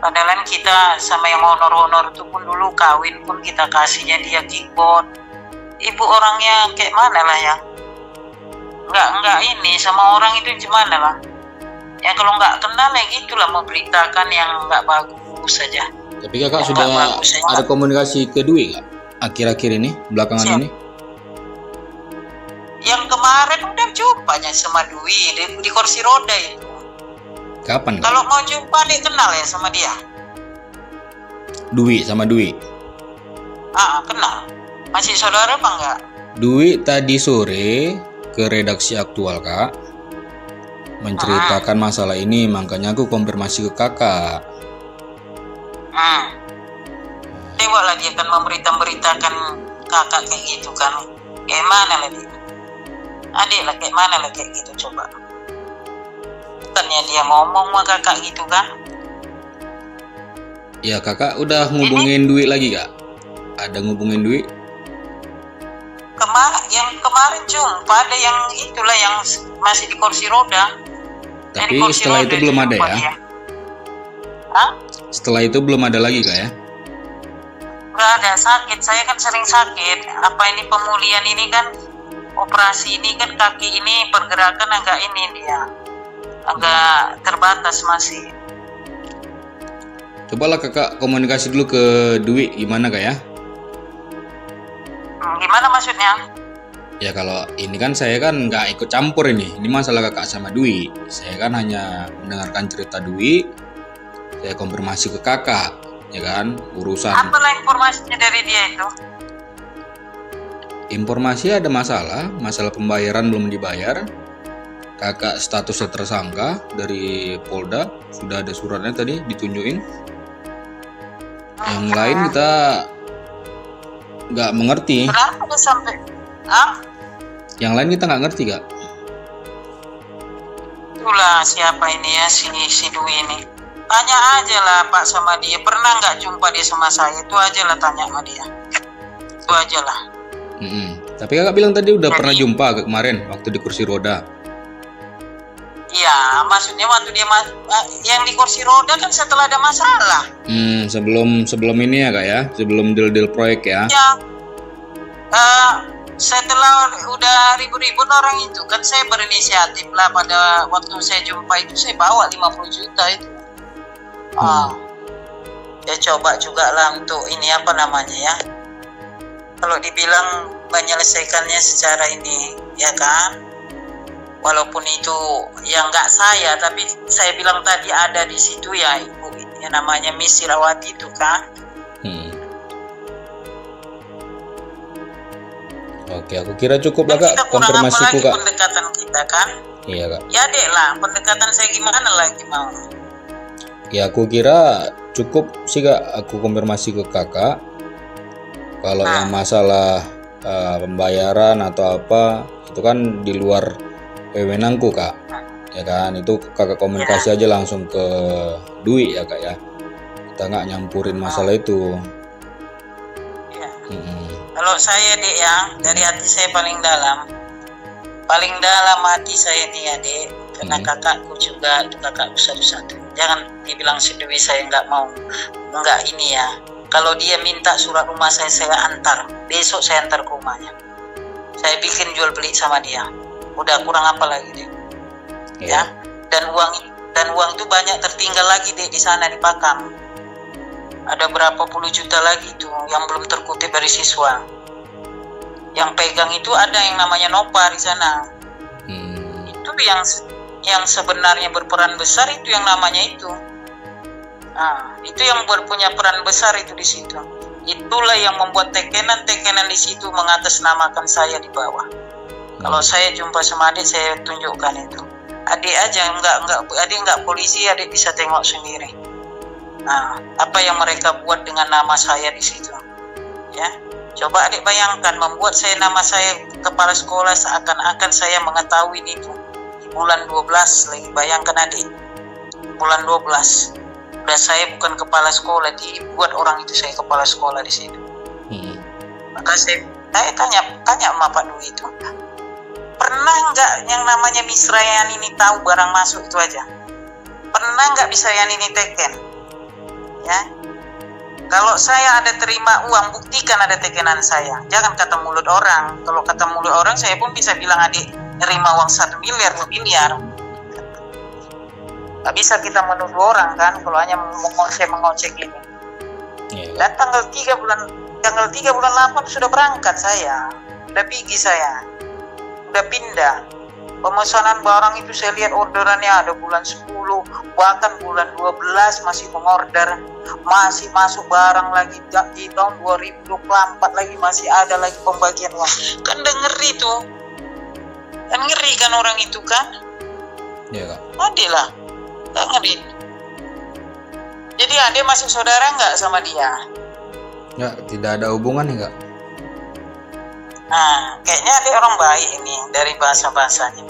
Padahal kita sama yang honor-honor itu pun dulu kawin pun kita kasihnya dia keyboard. Ibu orangnya kayak mana lah ya. nggak ini sama orang itu gimana lah. Ya kalau nggak kenal ya gitulah, memberitakan yang nggak bagus saja. Tapi kakak Yang sudah nggak bagus ya. ada komunikasi ke Dwi kak? Akhir-akhir ini, belakangan Siap. ini? Yang kemarin udah jumpanya sama Dwi di kursi roda itu. Kapan kak? Kalau mau jumpa dia kenal ya sama dia. Dwi sama Dwi. Kenal. Masih saudara apa enggak? Dwi tadi sore ke redaksi aktual kak, menceritakan masalah ini, makanya aku konfirmasi ke kakak. Tewaklah dia kan memberitakan kakak kayak gitu kan. Kayak mana lah dia? Adik lah kayak mana lah kayak gitu coba. Bukannya dia ngomong sama kakak gitu kan? Ya kakak udah ngubungin Dwi lagi kak? Ada ngubungin Dwi? Yang kemarin jumpa ada yang itulah yang masih di kursi roda. Tapi Dari kursi setelah roda itu belum ada jumpa ya? dia. Setelah itu belum ada lagi kak ya? Nggak ada, sakit. Saya kan sering sakit. Apa ini pemulihan ini kan, operasi ini kan kaki ini pergerakan agak ini dia. Agak terbatas masih. Cobalah kakak komunikasi dulu ke Dwi, gimana kak ya? Gimana maksudnya? Ya kalau ini kan saya kan nggak ikut campur ini masalah kakak sama Dwi. Saya kan hanya mendengarkan cerita Dwi, saya konfirmasi ke kakak, ya kan, urusan. Apalah informasinya dari dia itu? Informasi ada masalah pembayaran belum dibayar. Kakak statusnya tersangka dari Polda, sudah ada suratnya tadi ditunjukin. Yang lain kita nggak mengerti. Kenapa dia sampai? Yang lain kita nggak ngerti kak. Itulah siapa ini ya, si Dwi ini. Tanya aja lah Pak sama dia. Pernah nggak jumpa dia sama saya? Itu aja lah tanya sama dia. Itu aja lah. Tapi kakak bilang tadi udah pernah jumpa kemarin waktu di kursi roda. Iya, maksudnya waktu dia yang di kursi roda kan setelah ada masalah. Sebelum ini ya kak ya, sebelum deal proyek ya. Ya, setelah udah ribut-ribut orang itu kan saya berinisiatif lah, pada waktu saya jumpa itu saya bawa 50 juta itu. Ya coba juga lah untuk ini apa namanya ya. Kalau dibilang menyelesaikannya secara ini ya kan. Walaupun itu yang nggak saya, tapi saya bilang tadi ada di situ ya ibu yang namanya Miss Sirawati itu kan. Oke, aku kira cukup lah kak Kita kurang apa konfirmasiku lagi kak. pendekatan kita kan? Iya kak. Ya dek lah, pendekatan saya gimana lagi mau? Ya aku kira cukup sih kak, aku konfirmasi ke kakak. Kalau yang masalah pembayaran atau apa itu kan di luar wewenangku kak, ya kan, itu kakak komunikasi aja langsung ke Dwi ya kak ya, kita nggak nyampurin masalah itu. Ya. Kalau saya dek ya, dari hati saya paling dalam hati saya nih ya dek, karena kakakku juga itu kakakku satu-satu. Jangan dibilang si Dwi saya nggak ini ya. Kalau dia minta surat rumah saya antar, besok saya antar ke rumahnya. Saya bikin jual beli sama dia. Udah kurang apa lagi deh, ya. Dan uang itu banyak tertinggal lagi deh di sana di Pakam. Ada berapa puluh juta lagi itu yang belum terkutip dari siswa. Yang pegang itu ada yang namanya Nopar di sana. Itu yang sebenarnya berperan besar itu yang namanya itu. Itu yang berpunya peran besar itu di situ. Itulah yang membuat tekenan di situ mengatasnamakan saya di bawah. Kalau saya jumpa sama adik saya tunjukkan itu. Adik aja adik nggak polisi, adik bisa tengok sendiri. Apa yang mereka buat dengan nama saya di situ. Ya. Coba adik bayangkan membuat saya nama saya kepala sekolah seakan-akan saya mengetahui itu. Di bulan 12 lagi, bayangkan adik. Bulan 12. Udah saya bukan kepala sekolah, dibuat orang itu saya kepala sekolah di situ. Maka saya tanya sama Pak Dwi itu. Pernah nggak yang namanya Miss Ryan ini tahu barang masuk itu aja? Pernah nggak bisa yang ini teken? Ya, kalau saya ada terima uang, buktikan ada tekenan saya. Jangan kata mulut orang. Kalau kata mulut orang, saya pun bisa bilang adik, nerima uang 1 miliar, 2 miliar. Gak bisa kita menuduh orang kan kalau hanya mengocek ini. Iya. Dan tanggal 3 bulan 8 sudah berangkat saya. Udah pergi saya. Udah pindah. Pemesanan barang itu saya lihat orderannya ada bulan 10, bahkan bulan 12 masih mengorder, masih masuk barang lagi di tahun 2024 lagi masih ada lagi pembagian uang. Kan udah ngeri tuh. Kan ngeri kan orang itu kan? Iya Kak. Adil lah. Gak ngeri. Jadi adik masih saudara nggak sama dia? Ya, tidak ada hubungan nih Kak. Nah, kayaknya adik orang baik ini dari bahasa-bahasanya.